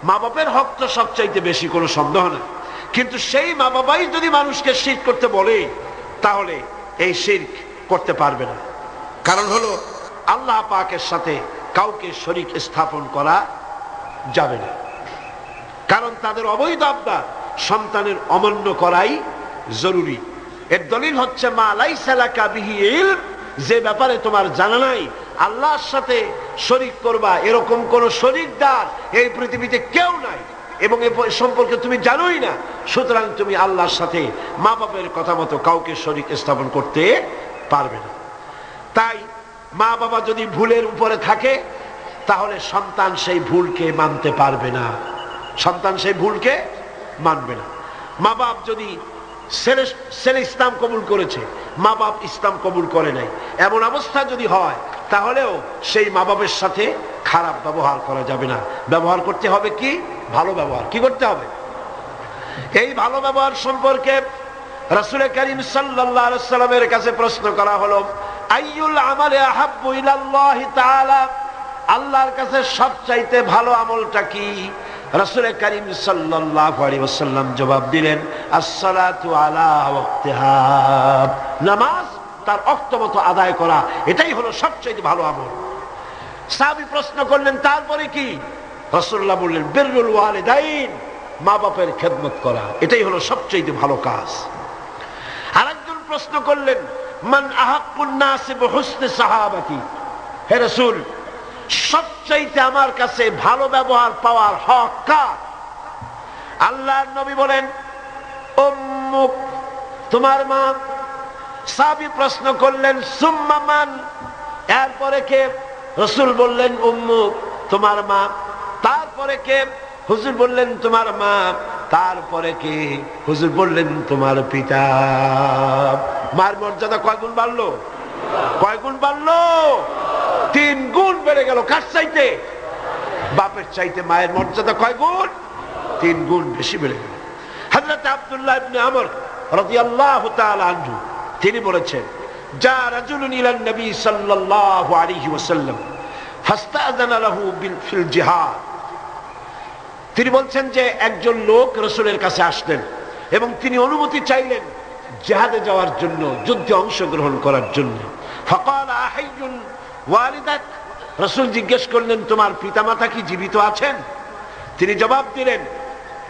মা বাপের হক তো সবচাইতে বেশি, কোনো সন্দেহ না, কিন্তু সেই মা বাবাই যদি মানুষকে শিরক করতে বলে তাহলে এই শিরক করতে পারবে না। কারণ হলো আল্লাহ পাকের সাথে কাউকে শরীক স্থাপন করা যাবে না, কারণ তাদের অবৈধ আবদার সন্তানের অমান্য করাই জরুরি। এর দলিল হচ্ছে মা লাইসা লাকা বিহি ইলম, যে ব্যাপারে তোমার জানা নাই, আল্লাহর সাথে শরীক করবা এরকম কোন শরীকদার এই পৃথিবীতে কেউ নাই এবং এ সম্পর্কে তুমি জানোই না, সুতরাং তুমি আল্লাহর সাথে মা বাপের কথা মতো কাউকে শরীক স্থাপন করতে পারবে না। তাই মা বাবা যদি ভুলের উপরে থাকে তাহলে সন্তান সেই ভুলকে মানতে পারবে না, সন্তান সেই ভুলকে মানবে না। মা বাপ যদি ছেলে ইসলাম কবুল করেছে, মা বাপ ইসলাম কবুল করে নাই, এমন অবস্থা যদি হয় তাহলেও সেই মা বাপের সাথে খারাপ ব্যবহার করা যাবে না। ব্যবহার করতে হবে কি? ভালো ব্যবহার। কি করতে হবে? এই ভালো ব্যবহার সম্পর্কে রাসূল করিম সাল্লাল্লাহু আলাইহি ওয়াসাল্লামের কাছে প্রশ্ন করা হলো, আইয়ুল আমালি আহাব্বু ইলাল্লাহি তাআলা, আল্লাহর কাছে সবচাইতে ভালো আমলটা কি? রাসূল করিম সাল্লাল্লাহু আলাইহি ওয়াসাল্লাম জবাব দিলেন, আসসালাতু আলা ওয়াক্তিহা, নামাজ তার ওয়াক্ত মতো আদায় করা, এটাই হলো সবচেয়ে ভালো আমল। সাহাবী প্রশ্ন করলেন, তারপরে কি? রাসূলুল্লাহ বললেন, বিররুল ওয়ালিদাইন, মা বাপের খেদমত করা, এটাই হলো সবচেয়ে ভালো কাজ। আরেকজন প্রশ্ন করলেন, মান আহাক্কুন নাস বিহুসনি সাহাবাতি, হে রাসূল সবচাইতে আমার কাছে ভালো ব্যবহার পাওয়ার হক কার? আল্লাহর নবী বলেন, উম্মুক, তোমার মা। সাহাবী প্রশ্ন করলেন, সুম্মা মান, এরপরে কে? রাসূল বললেন, উম্মুক, তোমার মা। তারপরে কে? হুজুর বললেন, তোমার মা। তারপরে কে? হুজুর বললেন, তোমার পিতা। মার মর্যাদা কয় গুণ বাড়লো? কয় গুণ বাড়লো? 3 গুণ বেড়ে গেল। কার চাইতে? বাপের চাইতে মায়ের মর্যাদা কয় গুণ? 3 গুণ বেশি বেড়ে গেল। হযরত আব্দুল্লাহ ইবনে আমর রাদিয়াল্লাহু তাআলা আনহু তিনি বলেছেন, যা রাজুলুন ইলান নবী সাল্লাল্লাহু আলাইহি ওয়াসাল্লাম ফাস্তাযানা লাহু ফিল জিহাদ, তিনি বলছেন যে একজন লোক রাসূলের কাছে আসলেন এবং তিনি অনুমতি চাইলেন জিহাদে যাওয়ার জন্য, যুদ্ধে অংশগ্রহণ করার জন্য। ফাকালা আহাইয়ুন ওয়ালিদাক, রাসূল জিজ্ঞেস করলেন, তোমার পিতামাতা কি জীবিত আছেন? তিনি জবাব দিলেন,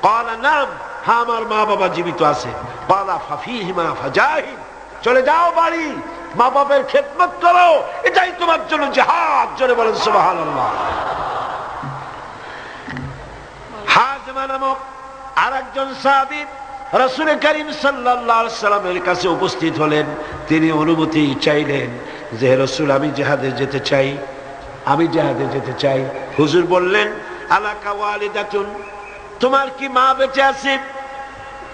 ক্বালা নাম, হ্যাঁ আমার মা বাবা জীবিত আছে। ক্বালা ফাফিহিমা ফাজাহিদ, চলে যাও বাড়ি, মা বাবার খেদমত করো, এটাই তোমার জন্য জিহাদ। জোরে বলেন সুবহানাল্লাহ। হাজমা নামক আরেকজন সাহাবী রাসূল করিম সাল্লাল্লাহু আলাইহি ওয়াসাল্লামের কাছে উপস্থিত হলেন। তিনি অনুমতি চাইলেন যে রাসূল আমি জিহাদে যেতে চাই, আমি জিহাদে যেতে চাই। হুজুর বললেন, আলাকা ওয়ালিদাতুন, তোমার কি মা বেঁচে আছে?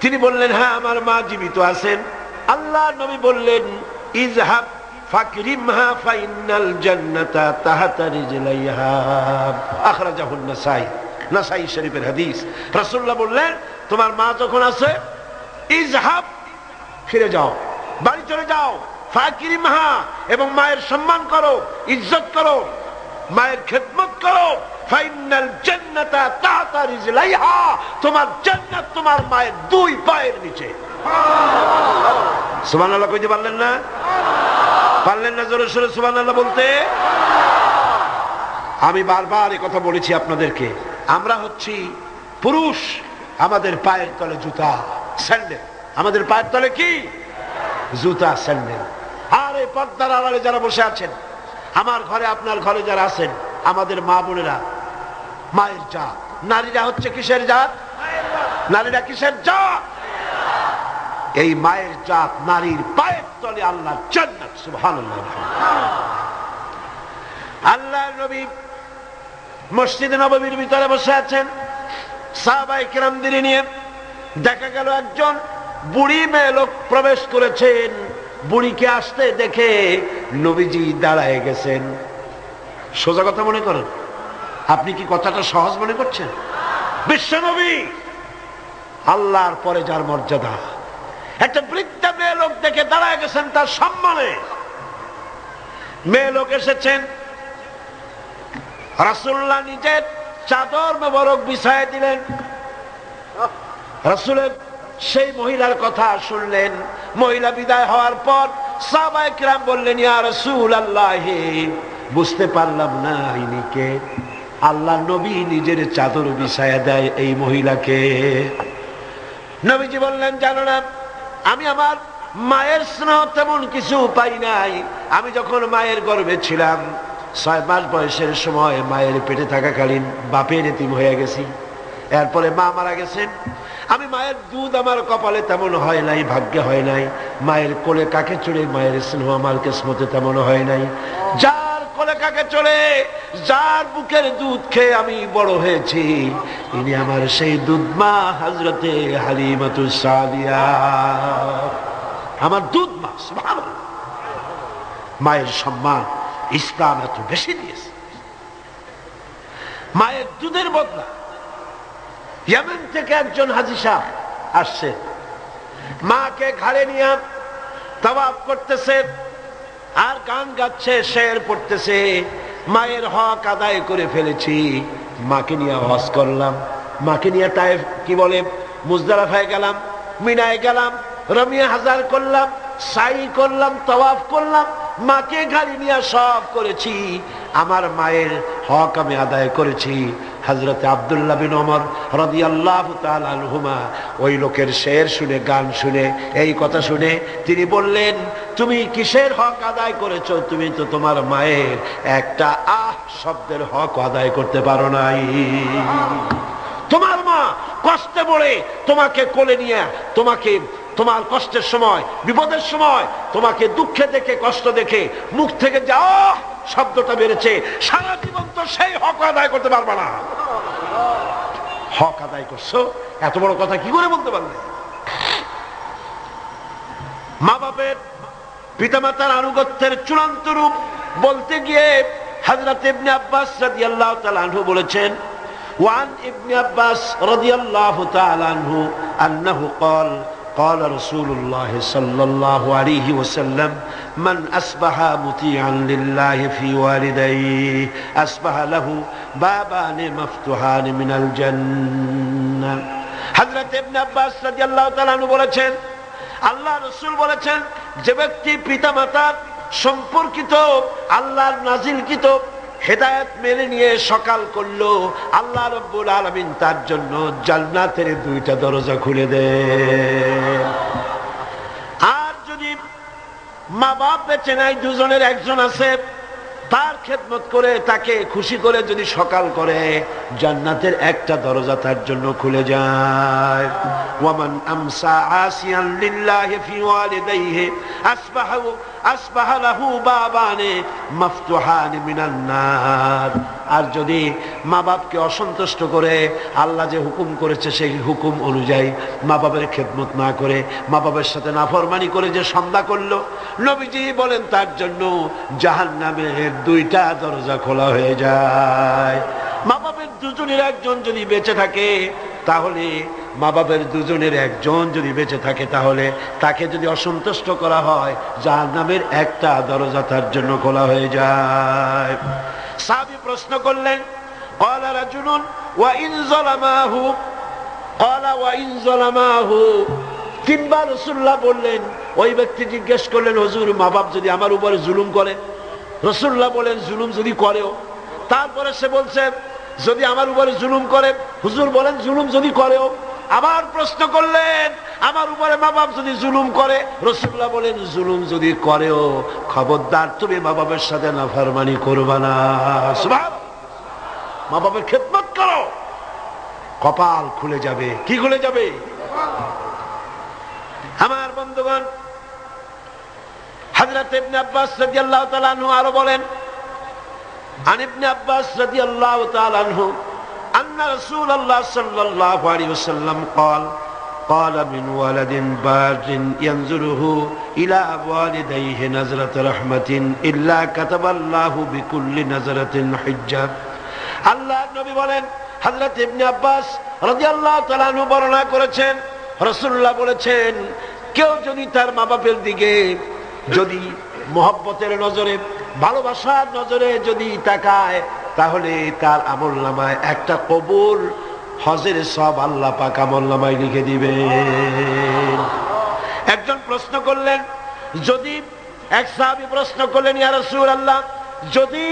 তিনি বললেন, হ্যাঁ আমার মা জীবিত আছেন। আল্লাহর নবী বললেন, ইযহাব ফাকরিমহা ফাইন্নাল জান্নাতা তাহতা রিজলাইহা, আখরাজাহুন নাসাই, নাসাই শরীফের হাদিস। রাসূলুল্লাহ বললেন, তোমার মা যখন আছে, ইযহাব, ফিরে যাও, বাড়ি চলে যাও, ফাকরিমহা, এবং মায়ের সম্মান করো, ইজ্জত করো, মায়ের খেদমত করো, ফাইনাল জান্নাতা তাহতা রিজলাইহা, তোমার জান্নাত তোমার মায়ের 2 পায়ের নিচে। সুবহানাল্লাহ কইতে পারলেন না? পারলেন না জোরে সোরে সুবহানাল্লাহ বলতে? আমি বারবার এই কথা বলেছি আপনাদেরকে, আমরা হচ্ছি পুরুষ, আমাদের পায়ের তলে জুতা, স্যান্ডেল। আমাদের পায়ের তলে কি? জুতা, স্যান্ডেল। আর এই পর্দার আড়ালে যারা বসে আছেন, আমার ঘরে আপনার ঘরে যারা আছেন, আমাদের মা বোনেরা মায়ের জাত। নারীরা হচ্ছে কিসের জাত? নারীরা কিসের জাত? এই মায়ের জাত নারীর পায়ের তলে আল্লাহর জান্নাত। সুবহানাল্লাহ। আল্লাহর নবী মসজিদে নববীর ভিতরে বসে আছেন, সাহাবায়ে কিরামদের নিয়ে। দেখা গেল একজন বুড়ি মেয়ে লোক প্রবেশ করেছেন। বুড়িকে আসতে দেখে নবীজি দাঁড়ায় গেছেন। সোজা কথা মনে করেন? আপনি কি কথাটা সহজ মনে করছেন? বিশ্বনবী, আল্লাহর পরে যার মর্যাদা, একটা বৃদ্ধা মেয়ে লোক দেখে দাঁড়ায় গেছেন তার সম্মানে। মেয়ে লোক এসেছেন, রাসূলুল্লাহ নিজের চাদর মোবারক বিছায় দিলেন। রাসূলের সেই মহিলার কথা শুনলেন। মহিলা বিদায় হওয়ার পর সাহাবায়ে কিরাম বললেন, ইয়া রাসূলুল্লাহ, বুঝতে পারলাম না ইনি কে। আল্লাহ নবী নিজের চাদর বিছায়া দেয় এই মহিলাকে। নবীজি বললেন, জানো না, আমি আমার মায়ের স্নেহ তেমন কিছু পাই নাই। আমি যখন মায়ের গর্ভে ছিলাম, 6 মাস বয়সের সময় মায়ের পেটে থাকাকালীন বাপের এতিম হয়ে গেছি। এরপরে মা মারা গেছেন। আমি মায়ের দুধ আমার কপালে তেমন হয় নাই, ভাগ্যে হয় নাই। মায়ের কোলে কাকে চড়ে মায়ের স্নেহ আমার কিসমতে তেমন হয় নাই। যার কোলে কাকে চড়ে, যার বুকের দুধ খেয়ে আমি বড় হয়েছি, ইনি আমার সেই দুধ মা হযরতে হালিমাতুস সাদিয়া, আমার দুধ মা। সুবহানাল্লাহ। মায়ের সম্মান ইসলাম এত বেশি দিয়েছে। মায়ের দুধের বদলা ইয়েমেন থেকে একজন হাজী সাহেব আসছে, মাকে ঘাড়ে নিয়ে তাওয়াফ করতেছে আর গান গাচ্ছে, শের পড়তেছে। মায়ের হক আদায় করে ফেলেছি, মাকে নিয়ে হজ করলাম, মাকে নিয়ে তায়েফ কি বলে মুজদালিফায় গেলাম, মিনায় গেলাম, রমিয়া হাজার করলাম, সাই করলাম, তাওয়াফ করলাম, মাকে গাড়ি নিয়ে সব করেছি। আমার মায়ের হক আমি আদায় করেছি। হযরত আব্দুল্লাহ বিন ওমর রাদিয়াল্লাহু তাআলা আনহুমা ওই লোকের শের শুনে, গান শুনে, এই কথা শুনে তিনি বললেন, তুমি কিসের হক আদায় করেছো? তুমি তো তোমার মায়ের একটা আহ শব্দের হক আদায় করতে পারো নাই। তোমার মা কষ্টে পড়ে তোমাকে কোলে নিয়ে, তোমাকে তোমার কষ্টের সময়, বিপদের সময় তোমাকে দুঃখে দেখে, কষ্ট দেখে মুখ থেকে যাও শব্দটা বেড়েছে, সারা জীবন তো সেই হক আদায় করতে পারবে না। হক আদায় করছো, এত বড় কথা কি করে বলতে পারলে? মা বাপের, পিতামাতার আনুগত্যের চূড়ান্ত রূপ বলতে গিয়ে হযরত ইবনে আব্বাস রাদিয়াল্লাহু তাআলা আনহু বলেছেন, ওয়ান ইবনে আব্বাস রাদিয়াল্লাহু তাআলা আনহু আন্নাহু قال قال رسول الله صلى الله عليه وسلم من أصبح مطيعا لله في والديه أصبح له بابان مفتوحان من الجنة। হযরত ইবনে আব্বাস রাদিয়াল্লাহু তাআলা আনহু বলেছেন, আল্লাহ রাসূল বলেছেন, যে ব্যক্তি পিতামাতার সম্পর্কিত আল্লাহর নাজিলকৃত হেদায়েত মেনে নিয়ে সকাল করলো, আল্লাহ রাব্বুল আলামিন তার জন্য জান্নাতের 2টা দরজা খুলে দেন। আর যদি মা বাপ বেঁচে নাই, দুজনের একজন আছে, তার খেদমত করে তাকে খুশি করে যদি সকাল করে, জান্নাতের 1টা দরজা তার জন্য খুলে যায়। ওয়ামান আমসা আসিয়ান লিল্লাহি ফি ওয়ালিদাইহি আসবাহা লাহু বাবানে মাফতুহান মিনান নার। আর যদি মা বাপকে অসন্তুষ্ট করে, আল্লাহ যে হুকুম করেছে সেই হুকুম অনুযায়ী মা বাবার খেদমত না করে, মা বাবার সাথে নাফরমানি করে যে সন্ধ্যা করলো, নবীজি বলেন তার জন্য জাহান্নামের 2টা দরজা খোলা হয়ে যায়। মা বাবার দুজনের একজন যদি বেঁচে থাকে, তাহলে মা বাবার দুজনের একজন যদি বেঁচে থাকে, তাহলে তাকে যদি অসন্তুষ্ট করা হয়, জাহান্নামের 1টা দরজা তার জন্য খোলা হয়ে যায়। সাহাবী প্রশ্ন করলেন, ক্বালা রাজুলুন ওয়া ইন যালামাহু, ক্বালা ওয়া ইন যালামাহু। 3বার রাসূলুল্লাহ বললেন। ওই ব্যক্তি জিজ্ঞেস করলেন, হুজুর, মা বাপ যদি আমার উপরে জুলুম করে? রাসূলুল্লাহ বলেন, জুলুম যদি করেও? তারপরে সে বলছে, যদি আমার উপরে জুলুম করে? হুজুর বলেন, জুলুম যদি করেও? আবার প্রশ্ন করলেন, আমার উপরে মা বাপ যদি জুলুম করে? রাসূলুল্লাহ বলেন, জুলুম যদি করেও খবরদার তুমি মা বাবার সাথে নাফরমানি করবা না। সুবহানাল্লাহ। মা বাবার খেদমত করো, কপাল খুলে যাবে। কি খুলে যাবে? আমার বন্ধুগণ, হযরত ইবনে আব্বাস রাদিয়াল্লাহু তাআলা আনহু আরো বলেন, আন ইবনে আব্বাস রাদিয়াল্লাহু তাআলা আনহু আন্না রাসূলুল্লাহ সাল্লাল্লাহু আলাইহি ওয়াসাল্লাম قال قال من ولد بار ينظره الى والديه نظرة رحمة الا كتب الله بكل نظرة حجة। আল্লাহ নবী বলেন, হযরত ইবনে আব্বাস রাদিয়াল্লাহু তাআলা আনহু বর্ণনা করেছেন, রাসূলুল্লাহ বলেছেন, কেউ যদি তার মা বাপের দিকে যদি মহব্বতের নজরে, ভালোবাসার নজরে যদি তাকায়, তাহলে তার আমল নামায় একটা কবুল হজের সব আল্লাহ পাক আমল নামায় লিখে দিবে। একজন প্রশ্ন করলেন, যদি এক সাহাবী প্রশ্ন করলেন, ইয়া রাসূলুল্লাহ, যদি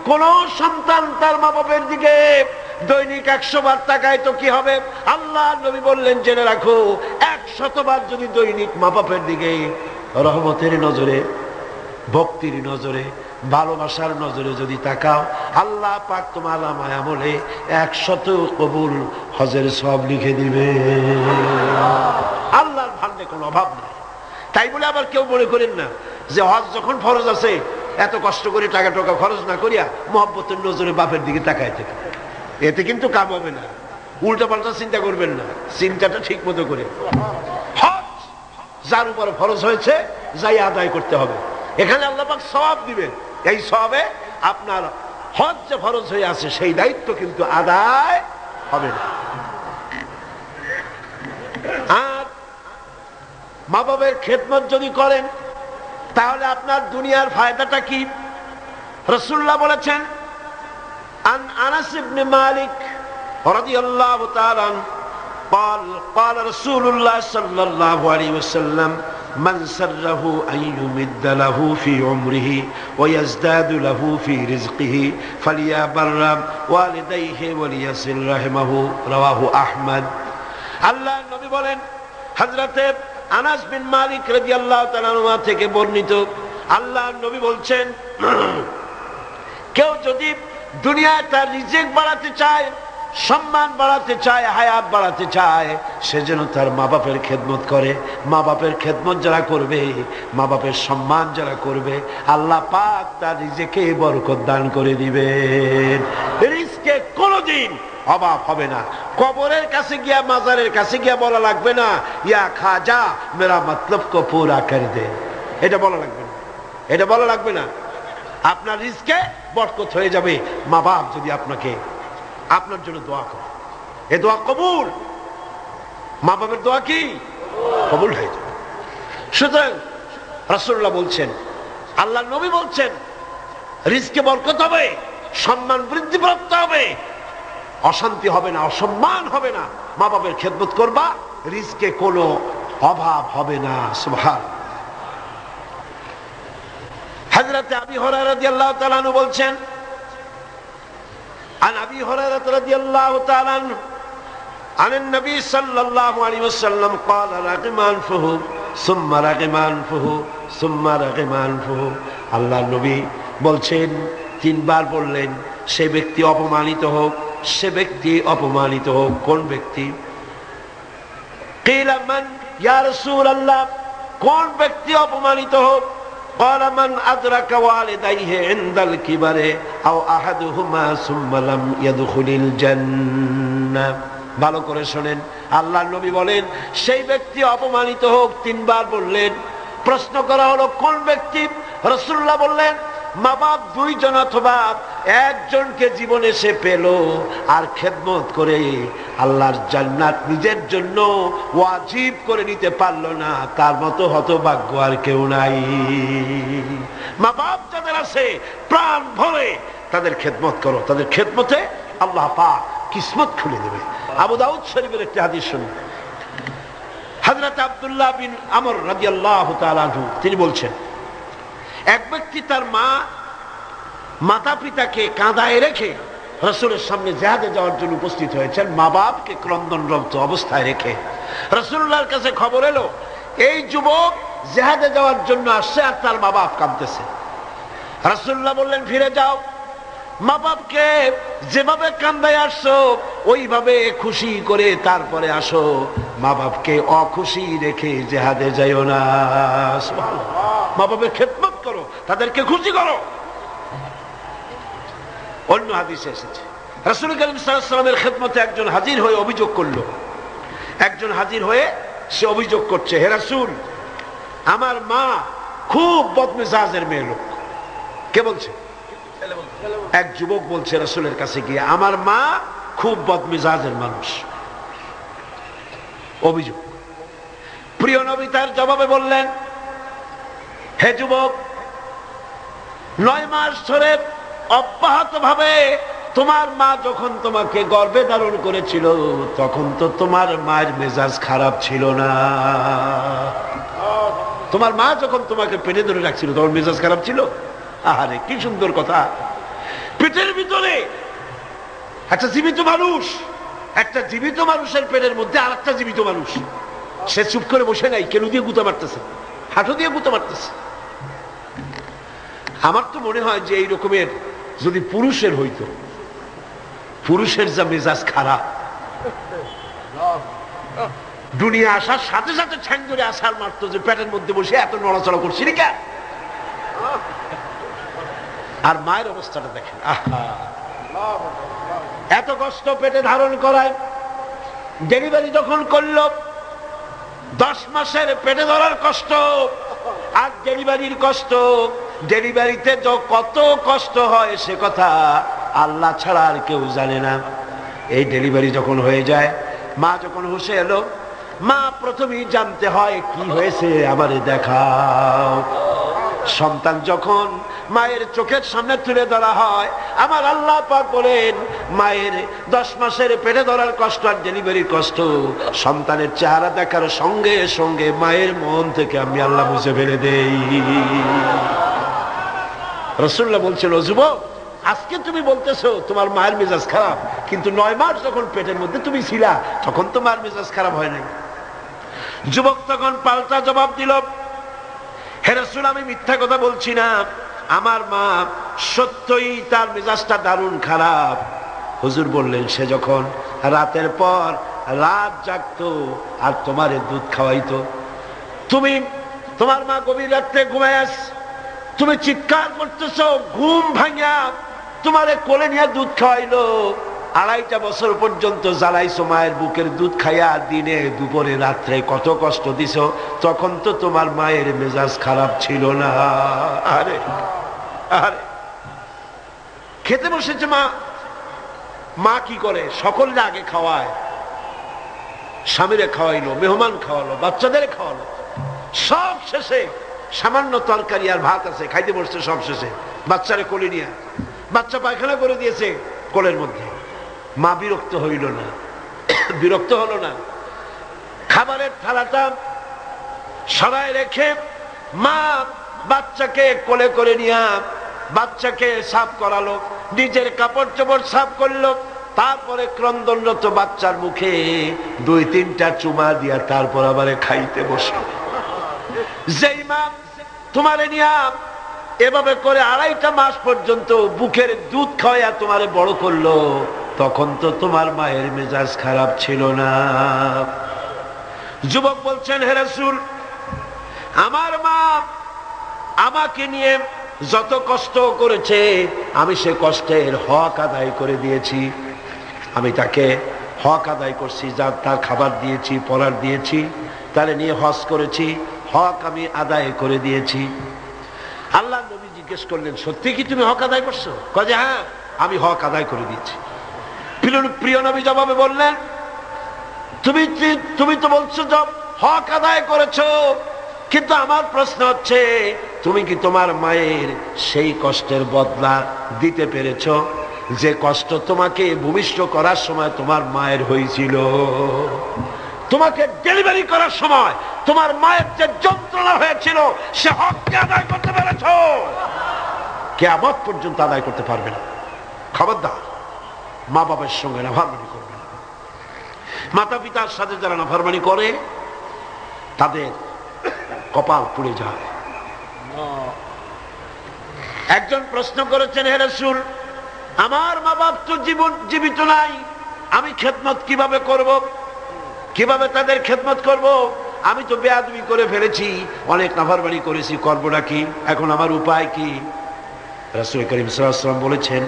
কোন সন্তান তার মা বাপের দিকে দৈনিক 100 বার তাকায় তো কি হবে? আল্লাহ নবী বললেন, জেনে রাখো 100 বার যদি দৈনিক মা বাপের দিকে রহমতের নজরে, ভক্তির নজরে, ভালোবাসার নজরে যদি তাকাও, আল্লাহ পাক তোমার আমলে 100 কবুল হজের সব লিখে দিবে। আল্লাহর ভান্ডে কোনো অভাব নাই। তাই বলে আবার কেউ মনে করেন না যে হজ যখন ফরজ আছে এত কষ্ট করে টাকা টাকা খরচ না করিয়া মহব্বতের নজরে বাপের দিকে তাকায় থাকে, এতে কিন্তু কাম হবে না। উল্টা পাল্টা চিন্তা করবেন না, চিন্তাটা ঠিক মতো করে হজ যার উপর ফরজ হয়েছে যাই আদায় করতে হবে। এখানে আল্লাহ পাক সওয়াব দিবেন, এই সওয়াবে আপনার হজ যে ফরজ হয়ে আছে সেই দায়িত্ব কিন্তু আদায় হবে না। আর মা বাবার খেদমত যদি করেন তাহলে আপনার দুনিয়ার ফায়দাটা কি? রাসূলুল্লাহ বলেছেন, আন আনাস ইবনে মালিক রাদিয়াল্লাহু তাআলা قال قال رسول الله صلى الله عليه وسلم من سره أن يمد له في عمره ويزداد له في رزقه فليبر والديه وليصل رحمه رواه أحمد। আল্লাহ নবী বলেন, হযরত আনাস বিন মালিক রাদিয়াল্লাহু তাআলা আনহু থেকে বর্ণিত, আল্লাহ নবী বলছেন, কেউ যদি দুনিয়ায় তার রিজিক বাড়াতে চায়, সম্মান বাড়াতে চায়, হায়াত বাড়াতে চায়, সে যেন তার মা বাপের খেদমত করে। মা বাপের খেদমত যারা করবে, মা বাপের সম্মান যারা করবে, আল্লাহ পাক তার রিজিকে বরকত দান করে দিবেন। রিজকে কোনোদিন অভাব হবে না। কবরের কাছে গিয়া, মাজারের কাছে গিয়া বলা লাগবে না, ইয়া খাজা মেরা মতলব কো পুরা কর দে, এটা বলা লাগবে না, এটা বলা লাগবে না। আপনার রিজকে বরকত হয়ে যাবে মা বাপ যদি আপনাকে, আপনার জন্য দোয়া করে, এ দোয়া কবুল। মা বাবার দোয়া কি কবুল হয়ে যাবে। সুতরাং রাসূলুল্লাহ বলছেন, আল্লাহ নবী বলছেন, রিজকে বরকত হবে, সম্মান বৃদ্ধিপ্রাপ্ত হবে, অশান্তি হবে না, অসম্মান হবে না। মা বাবার খেদমত করবা, রিজকে কোনো অভাব হবে না। সুবহানাল্লাহ। হযরত আবী হুরায়রা রাদিয়াল্লাহু তাআলা আনহু বলছেন, عن أبي هريرة رضي الله تعالى عنه عن النبي صلى الله عليه وسلم قال رغم أنفه ثم رغم أنفه ثم رغم أنفه। আল্লাহ নবী বলছেন, তিনবার বললেন, সে ব্যক্তি অপমানিত হোক, সে ব্যক্তি অপমানিত হোক। কোন ব্যক্তি? قيل من يا رسول الله, কোন ব্যক্তি অপমানিত হোক? قال من أدرك والديه عند الكبر أو أحدهما ثم لم يدخل الجنة। ভালো করে শুনেন, আল্লাহ নবী বলেন, সেই ব্যক্তি অপমানিত হোক। তিনবার বললেন। প্রশ্ন করা হলো, কোন ব্যক্তি? রাসূলুল্লাহ বললেন, মা বাপ দুইজন অথবা একজনকে জীবনে সে পেল আর খেদমত করে আল্লাহর জান্নাত নিজের জন্য ওয়াজিব করে নিতে পারলো না, তার মতো হতভাগ্য আর কেউ নাই। মা বাপ যাদের আছে প্রাণ ভরে তাদের খেদমত করো, তাদের খেদমতে আল্লাহ পাক কিসমত খুলে দেবে। আবু দাউদ শরীফের একটি হাদিস শুনুন। হযরত আব্দুল্লাহ বিন আমর রাদিয়াল্লাহু তাআলা আনহু তিনি বলছেন, এক ব্যক্তি তার মাতা পিতাকে কাঁদায় রেখে রাসূলের সামনে জিহাদে যাওয়ার জন্য উপস্থিত হয়েছেন, মা বাপকে ক্রন্দনরত অবস্থায় রেখে। রাসূলুল্লাহর কাছে খবর এলো, এই যুবক জিহাদে যাওয়ার জন্য আসছে আর তার মা বাপ কাঁদতেছে। রাসূলুল্লাহ বললেন, ফিরে যাও, মা বাপকে যেভাবে কান্দায় আসছো ওইভাবে খুশি করে তারপরে আসো, মা বাপকে অখুশি রেখে জিহাদে যাইও না। মা বাপের খেদমত করো, তাদেরকে খুশি করো। অন্য হাদিসে এসেছে, রাসূল করিম সাল্লাল্লাহু আলাইহি ওয়াসাল্লামের খেদমতে একজন হাজির হয়ে অভিযোগ করলো। একজন হাজির হয়ে সে অভিযোগ করছে, হে রাসূল, আমার মা খুব বদমেজাজের মেয়ে লোক। কে বলছে? এক যুবক বলছে রাসূলের কাছে গিয়ে, আমার মা খুব বদমেজাজের মানুষ। অভিযোগ। প্রিয় নবী তার জবাবে বললেন, হে যুবক, 9 মাস ধরে অব্যাহত ভাবে তোমার মা যখন তোমাকে গর্ভে ধারণ করেছিল তখন তো তোমার মায়ের মেজাজ খারাপ ছিল না। তোমার মা যখন তোমাকে পেটে ধরে রাখছিল তখন মেজাজ খারাপ ছিল? আহারে কি সুন্দর কথা। পেটের ভিতরে একটা জীবিত মানুষ, একটা জীবিত মানুষের পেটের মধ্যে আর একটা জীবিত মানুষ, সে চুপ করে বসে নাই, কেন দিয়ে গুঁতা মারতেছে, হাঁটু দিয়ে গুঁতা মারতেছে। আমার তো মনে হয় যে এই রকমের যদি পুরুষের হইতো, পুরুষের যা মেজাজ খারাপ, দুনিয়া আসার সাথে সাথে ঠ্যাং ধরে আসার মারতো যে পেটের মধ্যে বসে এত নড়াচড়া করছি কেন। আর মায়ের অবস্থাটা দেখেন, আহা, এত কষ্ট পেটে ধারণ করায়। ডেলিভারি যখন করল 10 মাসের পেটে ধরার কষ্ট আর ডেলিভারির কষ্ট, ডেলিভারিতে কত কষ্ট হয় সে কথা আল্লাহ ছাড়া আর কেউ জানে না। এই ডেলিভারি যখন হয়ে যায়, মা যখন হুঁশে এলো, মা প্রথমেই জানতে হয় কি হয়েছে আমারে দেখাও। সন্তান যখন মায়ের চোখের সামনে তুলে ধরা হয়, আমার আল্লাহ পাক বলেন মায়ের 10 মাসের পেটে ধরার কষ্ট আর ডেলিভারির কষ্ট সন্তানের চেহারা দেখার সঙ্গে সঙ্গে মায়ের মন থেকে আমি আল্লাহ মুছে ফেলে দেই। রাসূলুল্লাহ বলছেন, ও যুবক, আজকে তুমি বলতেছো তোমার মায়ের মেজাজ খারাপ, কিন্তু 9 মাস যখন পেটের মধ্যে তুমি ছিলা তখন তোমার মেজাজ খারাপ হয় নাই। যুবক তখন পাল্টা জবাব দিল, হে রাসূল, আমি মিথ্যা কথা বলছি না, আমার মা সত্যই তার মেজাজটা দারুণ খারাপ। হুজুর বললেন, সে যখন রাতের পর রাত জাগতো আর তোমারে দুধ খাওয়াইতো, তুমি তোমার মা গভীর রাত্রে ঘুমায় আস, তুমি চিৎকার করতেছো, ঘুম ভাঙা তোমারে কোলে নিয়ে দুধ খাওয়াইলো, 2.5 বছর পর্যন্ত জ্বালাইছো মায়ের বুকের দুধ খাইয়া, দিনে দুপুরে রাত্রে কত কষ্ট দিছো, তখন তো তোমার মায়ের মেজাজ খারাপ ছিল না। আরে আরে, খেতে বসেছে মা, মা কি করে, সকলকে আগে খাওয়ায়, স্বামীরে খাওয়াইলো, মেহমান খাওয়ালো, বাচ্চাদের খাওয়ালো, সব শেষে সামান্য তরকারি আর ভাত আছে, খাইতে বসছে সব শেষে, বাচ্চারে কোলে নিয়ে, বাচ্চা পায়খানা করে দিয়েছে কোলের মধ্যে। মা বিরক্ত হইল না, বিরক্ত হলো না, খাবারের থালাটা সরায় রেখে মা বাচ্চাকে কোলে করে নিয়ে বাচ্চাকে সাফ করালো, নিজের কাপড় চোপড় সাফ করলো, তারপরে ক্রন্দনরত বাচ্চার মুখে 2-3টা চুমা দিয়া তারপর আবার খাইতে বসলো। যেই মা তোমারে নিয়া এভাবে করে 2.5 মাস পর্যন্ত বুকের দুধ খাওয়াইয়া তোমারে বড় করলো, তখন তো তোমার মায়ের মেজাজ খারাপ ছিল না। যুবক বলছেন, হে রাসূল, আমার মা আমাকে নিয়ে যত কষ্ট করেছে আমি সে কষ্টের হক আদায় করে দিয়েছি, আমি তাকে হক আদায় করছি, যা তার খাবার দিয়েছি, পরার দিয়েছি, তারে নিয়ে হজ করেছি, হক আমি আদায় করে দিয়েছি। আল্লাহ নবী জিজ্ঞেস করলেন, সত্যি কি তুমি হক আদায় করছো? কয় যে হ্যাঁ, আমি হক আদায় করে দিয়েছি। প্রিয় নবী জবাবে বললেন, তুমি তো বলছো হক আদায় করেছো, কিন্তু আমার প্রশ্ন হচ্ছে তুমি কি তোমার মায়ের সেই কষ্টের বদলা দিতে পেরেছো যে কষ্ট তোমাকে ভূমিষ্ঠ করার সময় তোমার মায়ের হয়েছিল? তোমাকে ডেলিভারি করার সময় তোমার মায়ের যে যন্ত্রণা হয়েছিল সে হককে আদায় করতে পেরেছো? কিয়ামত পর্যন্ত আদায় করতে পারবে না। খবরদার, মা বাবার সঙ্গে নাফরমানি করবে না। মাতা পিতার সাথে যারা নাফরমানি করে তাদের কপাল পুড়ে যায়। একজন প্রশ্ন করেছেন, হে রাসূল, আমার মা বাপ তো জীবিত নাই, আমি খেদমত কিভাবে করব, কিভাবে তাদের খেদমত করব? আমি তো বেয়াদবি করে ফেলেছি, অনেক নাফরমানি করেছি, করবোটা কি? এখন আমার উপায় কি? রাসূল করিম সাল্লাল্লাহু আলাইহি ওয়াসাল্লাম বলেছেন,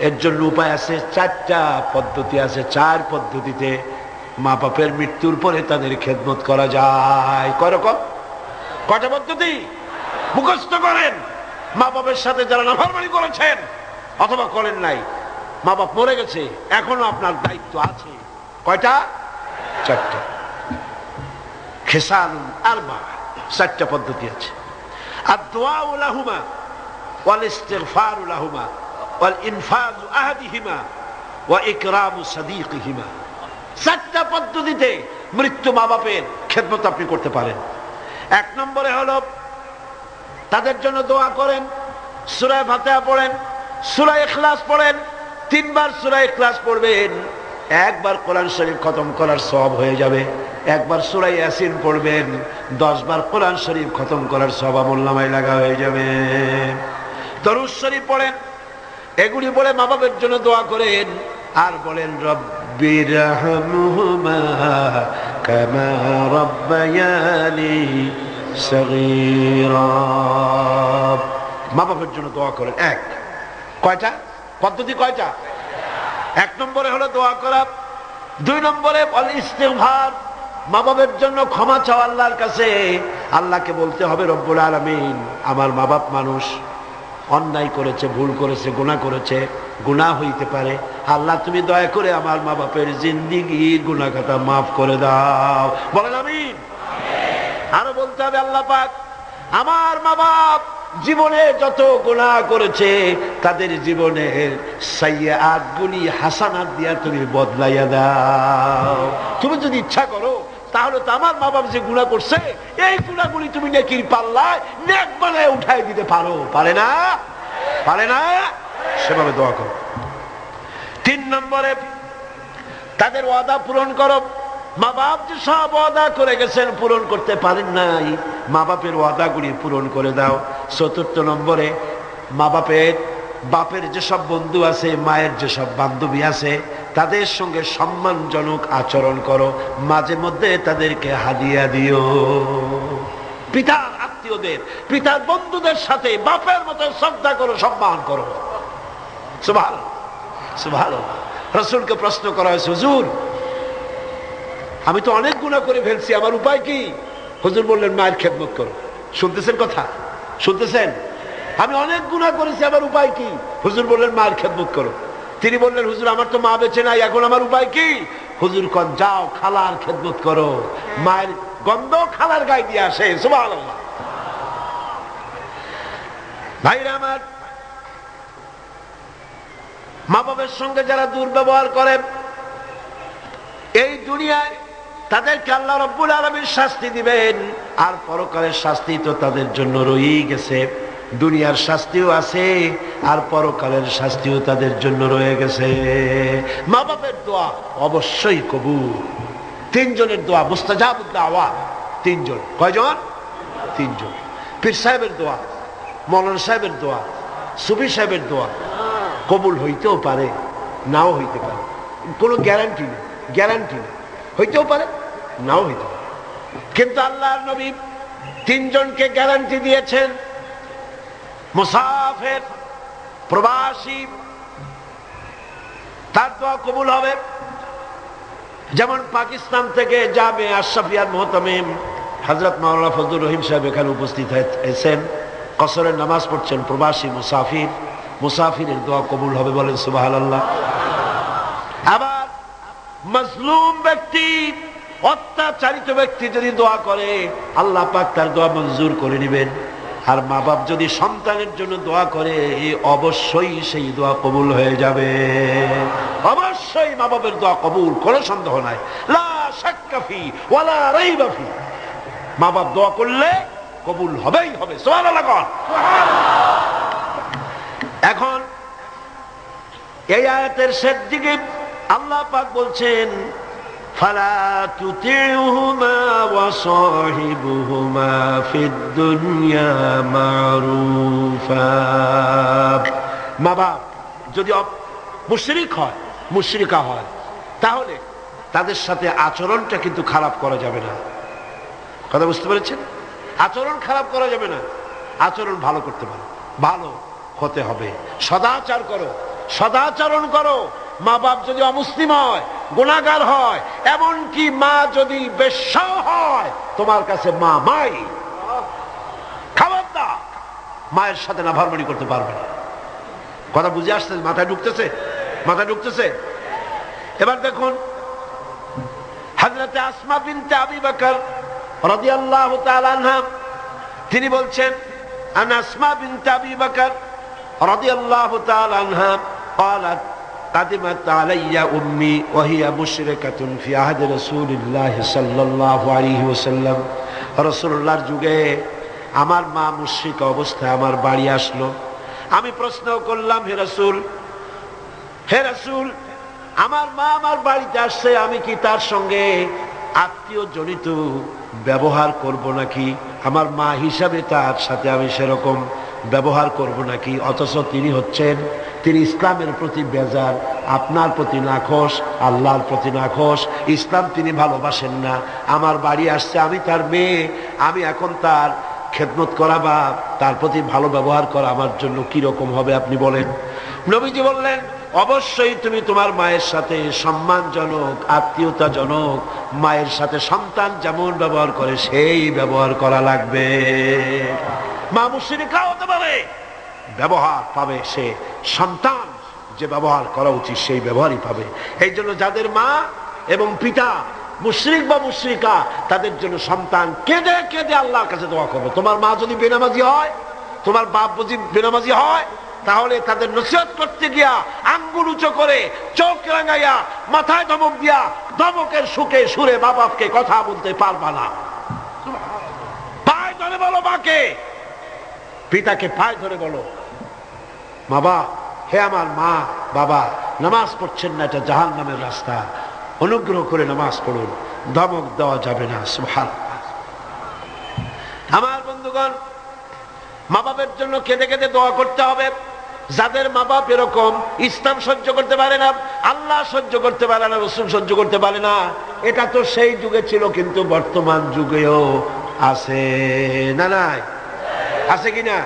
এর জন্য উপায় আছে, 4টা পদ্ধতি আছে। 4 পদ্ধতিতে মা বাপের মৃত্যুর পরে তাদের খেদমত করা যায়। কয়টা পদ্ধতি? মুখস্থ করেন। মা বাপের সাথে যারা নাফরমানি করেছেন অথবা করেন নাই, মা বাপ মরে গেছে, এখনো আপনার দায়িত্ব আছে। কয়টা? 4টা। খিসালুন আরবা, 4টা পদ্ধতি আছে। আর দোয়া লাহুমা ওয়াল ইস্তিগফারু লাহুমা, ওয়াল ইনফাযু আহাদিহিমা ওয়া ইকরামু সাদীকিহিমা। চারটা পদ্ধতিতে মৃত্যু মা বাপের খেদমত আপনি করতে পারেন। এক নম্বরে হলো তাদের জন্য দোয়া করেন, সূরা ফাতিহা পড়েন, সূরা ইখলাস পড়েন। 3 বার সূরা ইখলাস পড়বেন, একবার কোরআন শরীফ খতম করার সওয়াব হয়ে যাবে। একবার সূরা ইয়াসিন পড়বেন, 10 বার কোরআন শরীফ খতম করার সওয়াব আমলনামায় লাগা হয়ে যাবে। দরুদ শরীফ পড়েন, এগুলি বলে মা বাবার জন্য দোয়া করেন। আর বলেন রব্বিরহামহুমা কামা রাব্বায়ানি সগীরা। মা বাবার জন্য দোয়া করেন। এক কয়টা পদ্ধতি? কয়টা? 1 নম্বরে হলো দোয়া করা। 2 নম্বরে আল ইস্তিগফার, মা বাবার জন্য ক্ষমা চাও আল্লাহর কাছে। আল্লাহকে বলতে হবে রব্বুল আলামিন, আমার মা বাপ মানুষ, অন্যায় করেছে, ভুল করেছে, গুনাহ করেছে, গুনাহ হইতে পারে। আল্লাহ তুমি দয়া করে আমার মা বাপের জিন্দেগীর গুনাহ খাতা মাফ করে দাও। বলেন আমিন। আরো বলতে হবে আল্লাহ পাক আমার মা বাপ জীবনে যত গুনাহ করেছে তাদের জীবনের সাইয়্যাত গুলি হাসানাত দিয়া তুমি বদলাইয়া দাও। তুমি যদি ইচ্ছা করো তাহলে তো আমার মা বাপ যে গুনাহ করছে এই গুনাহগুলি তুমি নেকির পাল্লায় নেক বানায় উঠাই দিতে পারো। পারে না? পারে না? সেভাবে দোয়া করো। 3 নম্বরে তাদের ওয়াদা পূরণ করো। মা বাপ যে সব ওয়াদা করে গেছেন পূরণ করতে পারেন নাই, মা বাপের ওয়াদাগুলি পূরণ করে দাও। 4 নম্বরে মা বাপের যেসব বন্ধু আছে, মায়ের যেসব বান্ধবী আছে তাদের সঙ্গে সম্মানজনক আচরণ করো, মাঝে মধ্যে তাদেরকে হাদিয়া দিও। পিতার আত্মীয়দের, পিতার বন্ধুদের সাথে বাপের মতো শ্রদ্ধা করো, সম্মান করো। সুবহানাল্লাহ, সুবহানাল্লাহ। রাসূলকে প্রশ্ন করা হয়েছে, হুজুর আমি তো অনেক গুনাহ করে ফেলছি, আমার উপায় কি? হুজুর বললেন মায়ের খেদমত করো। শুনতেছেন কথা? শুনতেছেন? আমি অনেক গুনাহ করেছি, আমার উপায় কি? হুজুর বললেন মায়ের খেদমত করো। তিনি বললেন হুজুর আমার তো মা বেঁচে নাই, এখন আমার উপায় কি? হুজুর কন যাও খালার খেদমত করো, মায়ের গন্ধ খালার গায়ে দিয়ে আসে। সুবহানাল্লাহ। ভাইরা আমার, মা বাবার সঙ্গে যারা দুর্ব্যবহার করে এই দুনিয়ায় তাদেরকে আল্লাহ রাব্বুল আলামিন শাস্তি দিবেন, আর পরকালের শাস্তি তো তাদের জন্য রয়েই গেছে। দুনিয়ার শাস্তিও আছে আর পরকালের শাস্তিও তাদের জন্য রয়ে গেছে। মা বাপের দোয়া অবশ্যই কবুল। 3 জনের দোয়া মুস্তাজাবুদ দাওয়াত। 3 জন। কয়জন? 3 জন। পীর সাহেবের দোয়া, মৌলানা সাহেবের দোয়া, সুফি সাহেবের দোয়া কবুল হইতেও পারে, নাও হইতে পারে। কোনো গ্যারান্টি নেই, গ্যারান্টি নেই। হইতেও পারে, নাও হইতে পারে। কিন্তু আল্লাহর নবী 3 জনকে গ্যারান্টি দিয়েছেন। মুসাফির, প্রবাসী, তার দোয়া কবুল হবে। যেমন পাকিস্তান থেকে জামে আশরাফিয়ার মুহতামিম হযরত মাওলানা ফজলুর রহিম সাহেব এখানে উপস্থিত হয়েছেন, কসরের নামাজ পড়ছেন। প্রবাসী মুসাফির, মুসাফিরের দোয়া কবুল হবে, বলেন সুবহানাল্লাহ। আবার মাজলুম ব্যক্তি, অত্যাচারিত ব্যক্তি যদি দোয়া করে আল্লাহ পাক তার দোয়া মঞ্জুর করে নেবেন। আর মা বাপ যদি সন্তানের জন্য দোয়া করে অবশ্যই সেই দোয়া কবুল হয়ে যাবে। অবশ্যই মা বাপের দোয়া কবুল, কোনো সন্দেহ নাই। লা শাক্কা ফি ওয়ালা রাইবা ফি। মা বাপ দোয়া করলে কবুল হবেই হবে। সুবহানাল্লাহ। এখন এই আয়াতের শেষ দিকে আল্লাহ পাক বলছেন ফালা তুতিউহুমা ওয়া সাহিবুহুমা ফিদ দুনিয়া মারুফা। মা বাপ যদি মুশরিক হয়, মুশরিকা হয়, তাহলে তাদের সাথে আচরণটা কিন্তু খারাপ করা যাবে না। কথা বুঝতে পেরেছেন? আচরণ খারাপ করা যাবে না, আচরণ ভালো করতে পারো, ভালো হতে হবে। সদাচার করো, সদাচরণ করো। মা বাপ যদি অমুসলিম হয়, গুনাহগার হয়, এমনকি মা যদি বেশ্যা হয়, তোমার কাছে মা মাই। খবরদার মায়ের সাথে নাফরমানি করতে পারবে না। কথা বুঝে আসছে? মাথায় ঢুকতেছে? মাথায় ঢুকতেছে? এবার দেখুন হযরতে আসমা বিনতে আবি বকর রাদিয়াল্লাহু তাআলা আনহা, তিনি বলছেন আন আসমা বিনতে আবি বকর রাদিয়াল্লাহু তাআলা আনহা قالت قدمت علي امي وهي مشركه في عهد رسول الله صلى الله عليه وسلم রাসূলুল্লাহর যুগে আমার মা মুশরিক অবস্থায় আমার বাড়ি আসলো। আমি প্রশ্ন করলাম, হে রাসূল, আমার মা আমার বাড়িতে আসছে, আমি কি তার সঙ্গে আত্মীয় জনিত ব্যবহার করব নাকি? আমার মা হিসাবে তার সাথে আমি সেরকম ব্যবহার করব নাকি? অথচ তিনি ইসলামের প্রতি বেজার, আপনার প্রতি নাখোশ, আল্লাহর প্রতি নাখোশ, ইসলাম তিনি ভালোবাসেন না। আমার বাড়ি আসছে, আমি তার মেয়ে, আমি এখন তার খেদমত করা বা তার প্রতি ভালো ব্যবহার করা আমার জন্য কি রকম হবে আপনি বলেন? নবীজি বললেন, অবশ্যই তুমি তোমার মায়ের সাথে সম্মানজনক, আত্মীয়তাজনক, মায়ের সাথে সন্তান যেমন ব্যবহার করে সেই ব্যবহার করা লাগবে। মা মুশরিকা হতে পারে, ব্যবহার পাবে সে সন্তান যে ব্যবহার করা উচিত সেই ব্যবহারই পাবে। এই জন্য যাদের মা এবং পিতা মুশরিক বা মুশরিকা, তাদের জন্য সন্তান কেঁদে কেঁদে আল্লাহর কাছে দোয়া করবে। তোমার মা যদি বেনামাজি হয়, তোমার বাপ যদি বেনামাজি হয়, তাহলে তাদের নসিহত করতে গিয়া আঙ্গুল উঁচু করে, চোখ রাঙাইয়া, মাথায় ধমক দিয়া, ধমকের সুখে সুরে মা বাপকে কথা বলতে পারবা না। পায়ে ধরে বলো মাকে, পিতাকে পায়ে ধরে বলো, বাবা, হে আমার মা বাবা, নামাজ পড়ছেন না, এটা জাহান্নামের রাস্তা, অনুগ্রহ করে নামাজ পড়ুন। ধমক দেওয়া যাবে না। সুবহানাল্লাহ। আমার বন্ধুগণ, মা বাপের জন্য কেঁদে কেঁদে দোয়া করতে হবে। যাদের মা বাপ এরকম, ইসলাম সহ্য করতে পারে না, আল্লাহ সহ্য করতে পারে না, রাসূল সহ্য করতে পারে না, এটা তো সেই যুগে ছিল, কিন্তু বর্তমান যুগেও আছে না? নাই আছে কিনা?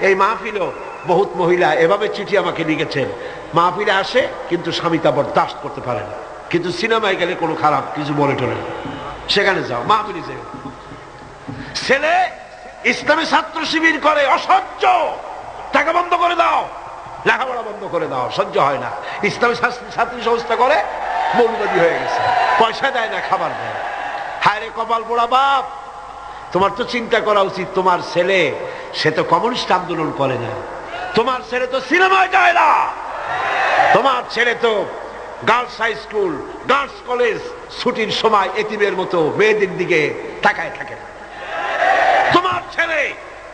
এই মাহফিলও বহুত মহিলা এভাবে চিঠি আমাকে লিখেছেন, মাহফিলে আসে কিন্তু স্বামী তা বরদাস্ত করতে পারে না, কিন্তু সিনেমায় গেলে কোনো খারাপ কিছু বলে টলে না, সেখানে যাও, মাহফিলে যাও। ছেলে ইসলামী ছাত্র শিবির করে, অসহ্য, টাকা বন্ধ করে দাও, লেখাপড়া বন্ধ করে দাও, সহ্য হয় না। ইসলামী ছাত্রী সংস্থা করে, মৌলবাদী হয়ে গেছে, পয়সা দেয় না, খাবার দেয়। হায় রে কপাল পোড়া বাপ, তোমার তো চিন্তা করা উচিত, তোমার ছেলে সে তো কমিউনিস্ট আন্দোলন করে না, তোমার ছেলে তো সিনেমায় যায় না, তোমার ছেলে তো girls high school, girls college ছুটির সময় এতিমের মতো মেয়েদের দিকে তাকায় থাকে না, তোমার ছেলে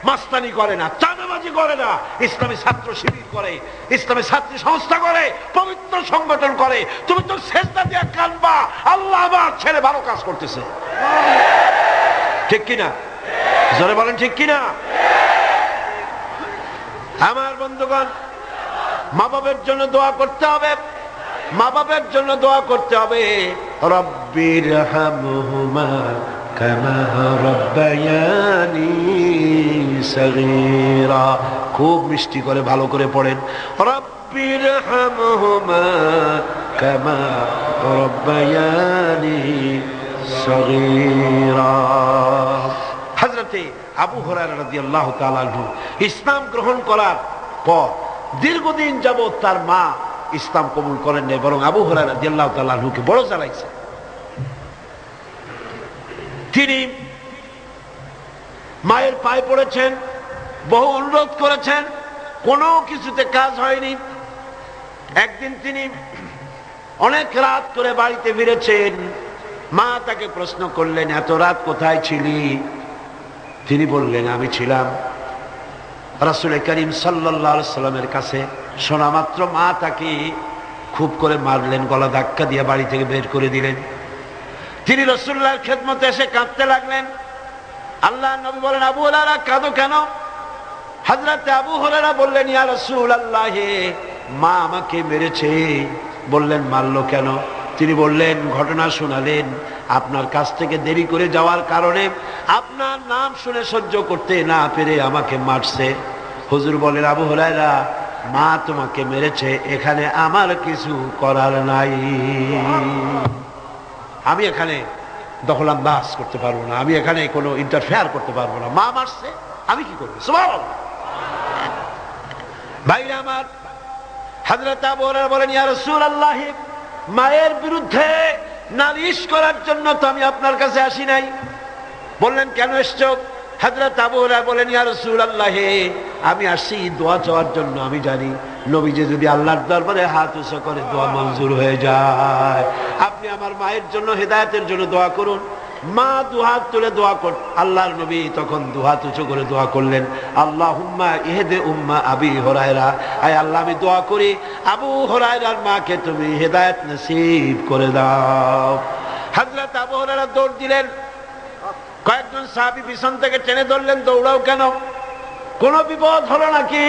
মাস্তানি করে না, চাঁদাবাজি করে না, ইসলামী ছাত্র শিবির করে, ইসলামী ছাত্রী সংস্থা করে, পবিত্র সংগঠন করে। তুমি তো সেজদা দিয়ে কাঁদবা, আল্লাহ আমার ছেলে ভালো কাজ করতেছে, ঠিক কিনা? জোরে বলেন ঠিক কিনা? আমার বন্ধুগণ, মা বাবার জন্য দোয়া করতে হবে, মা বাবার জন্য দোয়া করতে হবে। রব্বির হামহুমা কামা রাব্বায়ানি সগীরা, খুব মিষ্টি করে ভালো করে পড়েন, রব্বির হামহুমা কামা রাব্বায়ানি সগীরা। হযরতে আবু হুরায়রা রাদিয়াল্লাহু তাআলা আনহু ইসলাম গ্রহণ করার পর দীর্ঘদিন যাবত তার মা ইসলাম কবুল করেন নাই, বরং আবু হুরায়রা রাদিয়াল্লাহু তাআলা আনহুকে বড় জ্বালাইছে। তিনি মায়ের পায়ে পড়েছেন, বহু অনুরোধ করেছেন, কোনো কিছুতে কাজ হয়নি। একদিন তিনি অনেক রাত করে বাড়িতে ফিরেছেন, মা তাকে প্রশ্ন করলেন, এত রাত কোথায় ছিলি? তিনি বললেন, আমি ছিলাম রাসূল করিম সাল্লাল্লাহু আলাইহি সাল্লামের কাছে। শোনা মাত্র মা তাকে খুব করে মারলেন, গলা ধাক্কা দিয়ে বাড়ি থেকে বের করে দিলেন। তিনি রাসূলুল্লাহর খেদমতে এসে কাঁদতে লাগলেন। আল্লাহর নবী বলেন, আবু হুরায়রা কাঁদো কেন? হযরত আবু হুরায়রা বললেন, ইয়া রাসূলুল্লাহ, মা আমাকে মেরেছে। বললেন, মারলো কেন? তিনি বললেন, ঘটনা শোনালেন, আপনার কাছ থেকে দেরি করে যাওয়ার কারণে আপনার নাম শুনে সহ্য করতে না পেরে আমাকে মারছে। হুজুর বলেন, আবু হুরায়রা, মা তোমাকে মেরেছে, এখানে আমার কিছু করার নাই, আমি এখানে দখলান্দাজ করতে পারবো না, আমি এখানে কোনো ইন্টারফেয়ার করতে পারবো না, মা মারছে, আমি কি করবো? সুবহানাল্লাহ। ভাইরা আমার, হযরত আবু হুরায়রা বলেন, ইয়া রাসূলুল্লাহ, মায়ের বিরুদ্ধে নালিশ করার জন্য তো আমি আপনার কাছে আসি নাই। বললেন, কেন এসছো? হযরত আবু হুরায়রা বলেন, ইয়া রাসূলুল্লাহ, আমি আসছি দোয়া চাওয়ার জন্য। আমি জানি নবীজি যদি আল্লাহর দরবারে হাত উঁচু করে দোয়া মঞ্জুর হয়ে যায়। আপনি আমার মায়ের জন্য হেদায়েতের জন্য দোয়া করুন। মা দুহাত তুলে দোয়া কর। আল্লাহর নবী তখন দুহাত উঁচু করে দোয়া করলেন, আল্লাহুম্মা ইহদি উম্মা আবি হুরায়রা, আয় আল্লাহ, আমি দোয়া করি আবু হুরায়রার মাকে তুমি হেদায়েত নসিব করে দাও। হযরত আবু হুরায়রা দৌড় দিলেন। কয়েকজন সাহাবী পিছন থেকে টেনে ধরলেন, দৌড়াও কেন? কোনো বিপদ হলো নাকি?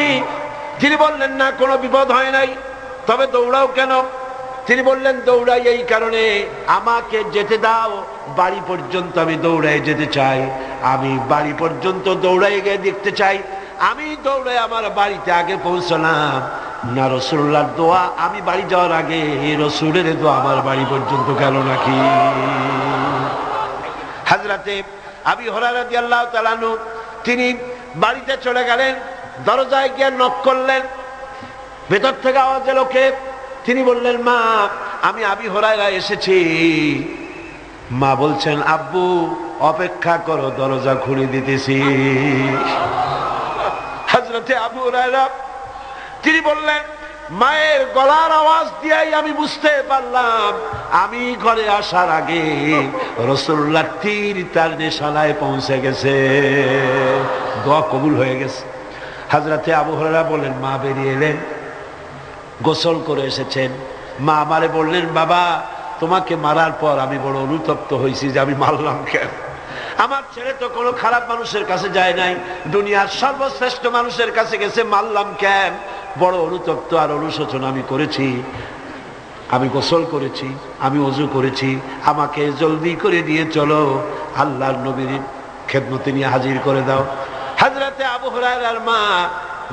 তিনি বললেন, না, কোনো বিপদ হয় নাই। তবে দৌড়াও কেন? তিনি বললেন, দৌড়াই এই কারণে, আমাকে যেতে দাও, বাড়ি পর্যন্ত আমি দৌড়াই যেতে চাই। আমি বাড়ি পর্যন্ত দৌড়াই গিয়ে দেখতে চাই আমি দৌড়ে আমার বাড়িতে আগে পৌঁছলাম না রাসূলুল্লাহর দোয়া আমি বাড়ি যাওয়ার আগে রাসূলের দোয়া আমার বাড়ি পর্যন্ত গেল নাকি। হযরতে আবু হুরায়রা রাদিয়াল্লাহু তাআলা আনহু তিনি বাড়িতে চলে গেলেন, দরজায় গিয়ে নক করলেন। ভেতর থেকে আওয়াজ এলো, কে? তিনি বললেন, মা, আমি আবু হুরায়রা এসেছি। মা বলছেন, আব্বু অপেক্ষা করো, দরজা খুলে দিতেছি। হযরতে আবু হুরায়রা তিনি বললেন, মায়ের গলার আওয়াজ দিয়েই আমি বুঝতে পারলাম আমি ঘরে আসার আগে রাসূলুল্লাহ তীর তার নিশানায় পৌঁছে গেছে, দোয়া কবুল হয়ে গেছে। হযরতে আবু হুরায়রা বললেন, মা বেরিয়ে এলেন, গোসল করে এসেছেন। মা আমারে বললেন, বাবা, তোমাকে মারার পর আমি বড় অনুতপ্ত হয়েছি যে আমি মারলাম কেন। আমার ছেলে তো কোনো খারাপ মানুষের কাছে যায় নাই, দুনিয়ার সর্বশ্রেষ্ঠ মানুষের কাছে গেছে, মারলাম কেন? বড় অনুতপ্ত আর অনুশোচনা আমি করেছি। আমি গোসল করেছি, আমি ওযু করেছি, আমাকে জলদি করে দিয়ে চলো, আল্লাহর নবীর খেদমতে নিয়ে হাজির করে দাও। হযরতে আবু হুরায়রার মা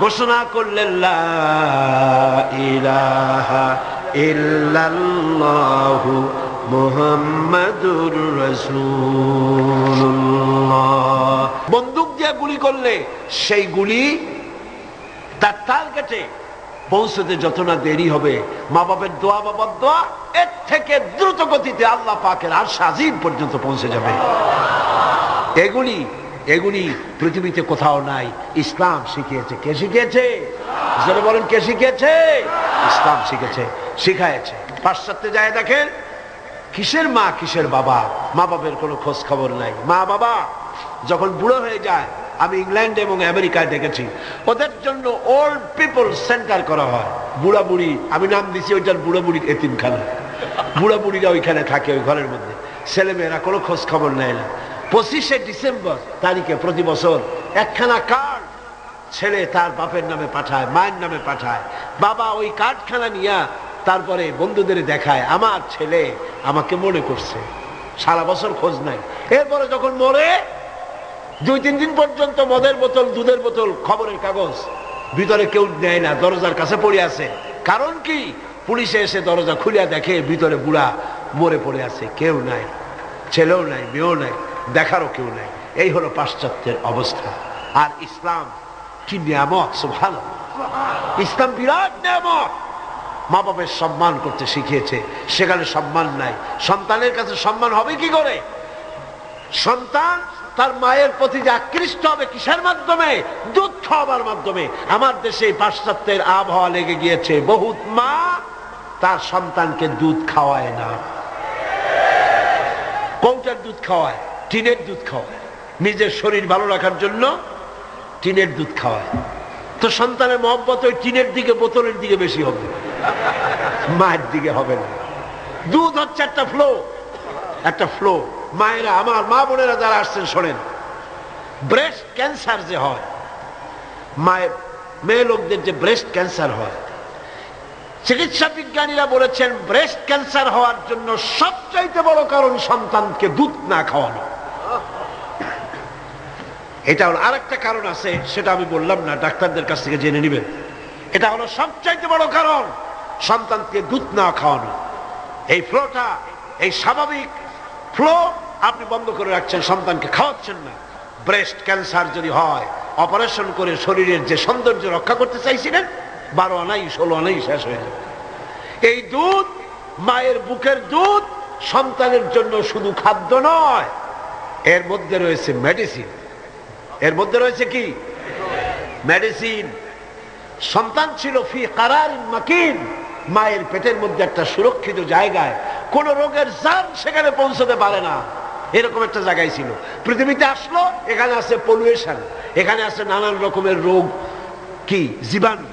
ঘোষণা করলেন, লা ইলাহা ইল্লাল্লাহু মুহাম্মাদুর রাসূলুল্লাহ। বন্দুক দিয়ে গুলি করলে সেই গুলি তার টার্গেটে পৌঁছতে যত না দেরি হবে, মা বাপের দোয়া, বাবার দোয়া এর থেকে দ্রুত গতিতে আল্লাহ পাকের আরশ আজিম পর্যন্ত পৌঁছে যাবে। এগুলি পৃথিবীতে কোথাও নাই, ইসলাম শিখিয়েছে। কে শিখিয়েছে? যারা বলেন, কে শিখিয়েছে? ইসলাম শিখেছে, শিখায়েছে। পাশ্চাত্যে যায় দেখেন, কিসের মা কিসের বাবা, মা বাবার কোনো খোঁজ খবর নাই। মা বাবা যখন বুড়ো হয়ে যায়, আমি ইংল্যান্ড এবং আমেরিকায় দেখেছি, ওদের জন্য ওল্ড পিপল সেন্টার করা হয়। বুড়া বুড়ি, আমি নাম দিছি ওইটার বুড়া বুড়ির এতিমখানা। বুড়া বুড়িরা ওইখানে থাকে, ওই ঘরের মধ্যে। ছেলেমেয়েরা কোনো খোঁজ খবর নেয় না। 25শে ডিসেম্বর তারিখে প্রতি বছর একখানা কার্ড ছেলে তার বাপের নামে পাঠায়, মায়ের নামে পাঠায়। বাবা ওই কার্ডখানা নিয়ে তারপরে বন্ধুদের দেখায়, আমার ছেলে আমাকে মনে করছে। সারা বছর খোঁজ নাই। এরপরে যখন মরে 2-3 দিন পর্যন্ত মদের বোতল, দুধের বোতল, খবরের কাগজ ভিতরে কেউ নেয় না, দরজার কাছে পড়ে আছে। কারণ কি? পুলিশে এসে দরজা খুলিয়া দেখে ভিতরে বুড়া মরে পড়ে আছে, কেউ নাই, ছেলেও নাই, মেয়েও নাই, দেখারও কেউ নাই। এই হলো পাশ্চাত্যের অবস্থা। আর ইসলাম কি নিয়ামত! সুবহানাল্লাহ, ইসলাম বিরাট নিয়ামত। মা বাবার সম্মান করতে শিখিয়েছে, সেখানে সম্মান নাই। সন্তানের কাছে সম্মান হবে কি করে? সন্তান তার মায়ের প্রতি যে আকৃষ্ট হবে কিসের মাধ্যমে? দুধ খাওয়াবার মাধ্যমে। আমার দেশে পাশ্চাত্যের আবহাওয়া লেগে গিয়েছে, বহুত মা তার সন্তানকে দুধ খাওয়ায় না। কৌটার দুধ খাওয়ায়, টিনের দুধ খাওয়ায়, নিজের শরীর ভালো রাখার জন্য টিনের দুধ খাওয়ায়। তো সন্তানের মহব্বত ওই টিনের দিকে, বোতলের দিকে বেশি হবে, মায়ের দিকে হবে না। দুধ হচ্ছে একটা ফ্লো, একটা ফ্লো। মায়েরা, আমার মা বোনেরা যারা আসছেন শোনেন, ব্রেস্ট ক্যান্সার যে হয়, মায়ের মেয়ে লোকদের যে ব্রেস্ট ক্যান্সার হয়, চিকিৎসা বিজ্ঞানীরা বলেছেন ব্রেস্ট ক্যান্সার হওয়ার জন্য সবচাইতে বড় কারণ সন্তানকে দুধ না খাওয়ানো। এটা হলো আরেকটা কারণ আছে, সেটা আমি বললাম না, ডাক্তারদের কাছ থেকে জেনে নেবেন। এটা হলো সবচাইতে বড় কারণ, সন্তানকে দুধ না খাওয়ানো। এই ফ্লোটা, এই স্বাভাবিক ফ্লো আপনি বন্ধ করে রাখছেন, সন্তানকে খাওয়াচ্ছেন না। ব্রেস্ট ক্যান্সার যদি হয়, অপারেশন করে শরীরের যে সৌন্দর্য রক্ষা করতে চাইছিলেন, 12 আনাই 16 আনাই শেষ হয়ে যাবে। এই দুধ, মায়ের বুকের দুধ সন্তানের জন্য শুধু খাদ্য নয়, এর মধ্যে রয়েছে মেডিসিন। এর মধ্যে রয়েছে কি? মেডিসিন। সন্তান ছিল ফি কারারিন মাকিন, মায়ের পেটের মধ্যে একটা সুরক্ষিত জায়গায়, কোন রোগের জান সেখানে পৌঁছতে পারে না, এরকম একটা জায়গায় ছিল। পৃথিবীতে আসলো, এখানে আছে পলিউশন, এখানে আছে নানান রকমের রোগ, কি জীবাণু,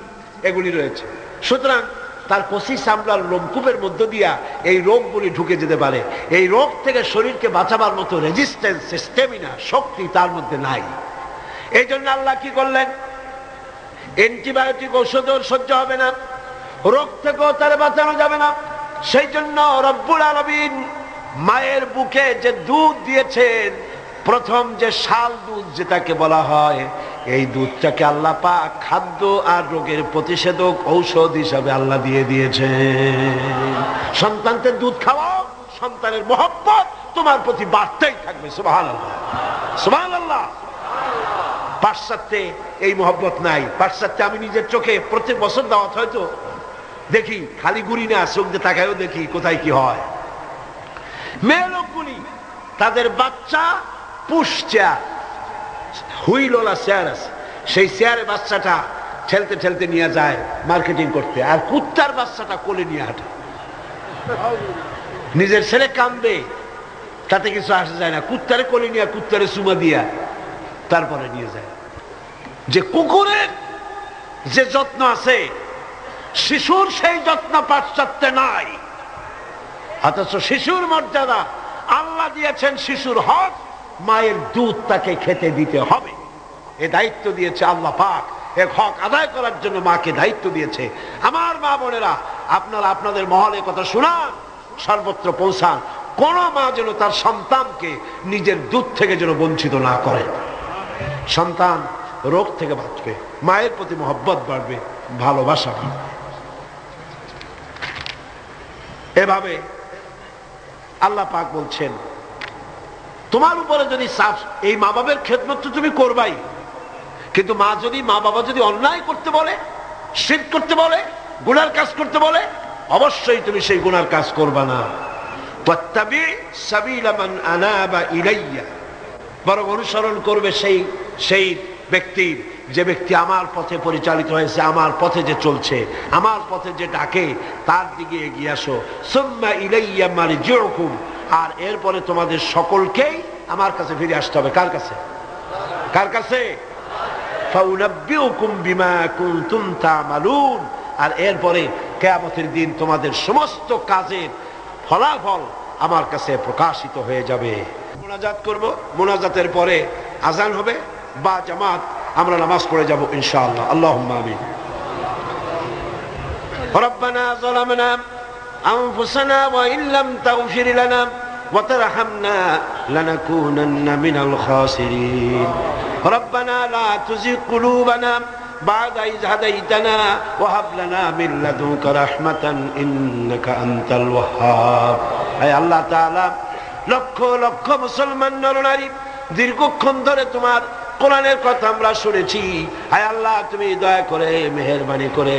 এগুলি রয়েছে। সুতরাং তার কচি চামড়ার লোমকূপের মধ্য দিয়া এই রোগগুলি ঢুকে যেতে পারে। এই রোগ থেকে শরীরকে বাঁচাবার মতো রেজিস্ট্যান্স, স্ট্যামিনা, শক্তি তার মধ্যে নাই। এই জন্য আল্লাহ কি করলেন? অ্যান্টিবায়োটিক ঔষধও সহ্য হবে না, রোগ থেকেও তারে বাঁচানো যাবে না। সেই জন্য রব্বুল আলামিন মায়ের বুকে যে দুধ দিয়েছেন, প্রথম যে শাল দুধ যেটাকে বলা হয়, এই দুধটাকে আল্লাহ পাক খাদ্য আর রোগের প্রতিষেধক ঔষধ হিসাবে আল্লাহ দিয়ে দিয়েছেন। সন্তানকে দুধ খাওয়াও, সন্তানের মহব্বত তোমার প্রতি বাড়তেই থাকবে। সুবহানাল্লাহ, সুবহানাল্লাহ। পাশ্চাত্যে এই মহব্বত নাই। পাশ্চাত্যে আমি নিজের চোখে প্রত্যেক বছর দাওয়াত হয়তো দেখি, খালি ঘুরি না, চোখ দিয়ে তাকায়ও দেখি কোথায় কি হয়। মেয়ে লোকগুলি তাদের বাচ্চা পুষচা হুইলওয়ালা চেয়ার আছে, সেই চেয়ারে বাচ্চাটা ঠেলতে ঠেলতে নিয়ে যায় মার্কেটিং করতে, আর কুত্তার বাচ্চাটা কোলে নিয়ে হাঁটে। নিজের ছেলে কাঁদবে, তাতে কিছু আসা যায় না, কুত্তারে কোলে নিয়ে কুত্তারে চুমা দিয়া তারপরে নিয়ে যায়। যে কুকুরের যে যত্ন আছে, শিশুর সেই যত্ন পাশ্চাত্যে নাই। অথচ শিশুর মর্যাদা আল্লাহ দিয়েছেন, শিশুর হক, মায়ের দুধ তাকে খেতে দিতে হবে। এ দায়িত্ব দিয়েছে আল্লাহ পাক, এ হক আদায় করার জন্য মাকে দায়িত্ব দিয়েছে। আমার মা বোনেরা, আপনারা আপনাদের মহলে কথা শোনান, সর্বত্র পৌঁছান, কোন মা যেন তার সন্তানকে নিজের দুধ থেকে যেন বঞ্চিত না করে। সন্তান রোগ থেকে বাঁচবে, মায়ের প্রতি মহব্বত বাড়বে, ভালোবাসা বাড়বে। এভাবে আল্লাহ পাক বলছেন, তোমার উপরে যদি চাপ, এই মা বাবার খেদমত তো তুমি করবাই, কিন্তু মা বাবা যদি অন্যায় করতে বলে, শিরক করতে বলে, গুনার কাজ করতে বলে, অবশ্যই তুমি সেই গুনার কাজ করবা না। ওয়াত্তাবি সাবিলা মান আনাবা ইলাইয়া, বরং অনুসরণ করবে সেই ব্যক্তির, যে ব্যক্তি আমার পথে পরিচালিত হয়েছে, আমার পথে যে চলছে, আমার পথে যে ডাকে, তার দিকে এগিয়ে আসো। সুম্মা ইলাইয়া মারজিউকুম, আর এরপরে তোমাদের সকলকেই আমার কাছে ফিরে আসতে হবে। কার কাছে? কার কাছে? ফাউনাব্বিউকুম বিমা কুনতুম তা'মালুন, আর এরপরে কিয়ামতের দিন তোমাদের সমস্ত কাজের ফলাফল আমার কাছে প্রকাশিত হয়ে যাবে। মুনাজাত করব, মুনাজাতের পরে আজান হবে বা জামাত, আমরা নামাজ পড়ে যাব ইনশাআল্লাহ। আল্লাহুম্মা আমিন। রব্বানা যালামনা আনফুসানা ওয়া ইল্লাম তাগফির লানা ওয়া তারহামনা লানাকুনান্না মিনাল খাসিরিন। রব্বানা লা তুযিগ কুলুবানা বা'দা ইয হাদাইতানা ওয়া হাব লানা মিন লাদুনকা রাহমাতান ইন্নাকা আনতাল ওয়াহ্হাব। হে আল্লাহ তাআলা, লক্ষ লক্ষ মুসলমান নরনারী দীর্ঘক্ষণ ধরে তোমার কোরআনের কথা আমরা শুনেছি। হায় আল্লাহ, তুমি দয়া করে মেহেরবানি করে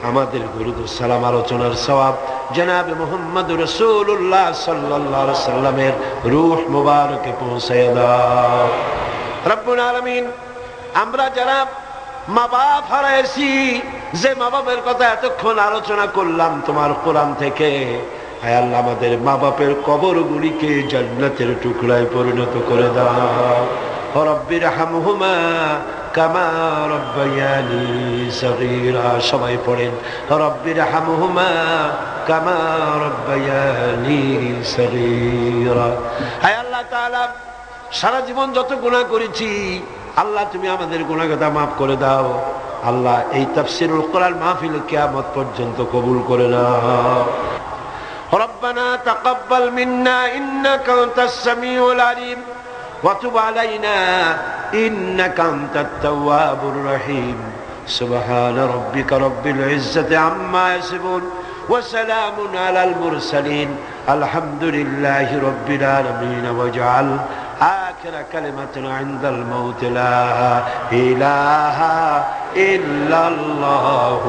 আমাদের দুরূদ ও সালাম আলোচনার সওয়াব জনাবে মুহাম্মদ রাসূলুল্লাহ সাল্লাল্লাহু আলাইহি সাল্লামের রূহ মুবারকে পৌঁছায় দাও। রব্বুল আলামিন, আমরা যারা মা বাপ হারাইছি, যে মা বাপের কথা এতক্ষণ আলোচনা করলাম তোমার কোরআন থেকে, হায় আল্লাহ, আমাদের মা বাপের কবরগুলিকে জান্নাতের টুকরায় পরিণত করে দাও। রব্বির হামহুমা কামা রব্বায়ানি সগীরা। সবাই পড়েন, রব্বির হামহুমা কামা রব্বায়ানি সগীরা। হায় আল্লাহ তাআলা, সারা জীবন যত গুনাহ করেছি, আল্লাহ তুমি আমাদের গুনাহগাতা মাফ করে দাও। আল্লাহ, এই তাফসীরুল কোরআন মাহফিল কিয়ামত পর্যন্ত কবুল করে নাও। ربنا تقبل منا إنك أنت السميع العليم وتب علينا إنك أنت التواب الرحيم سبحان ربك رب العزة عما يصفون وسلام على المرسلين الحمد لله رب العالمين واجعل آخر كلمة عند الموت لا إله إلا الله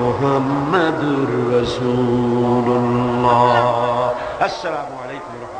محمد رسول الله. السلام عليكم ورحمة الله.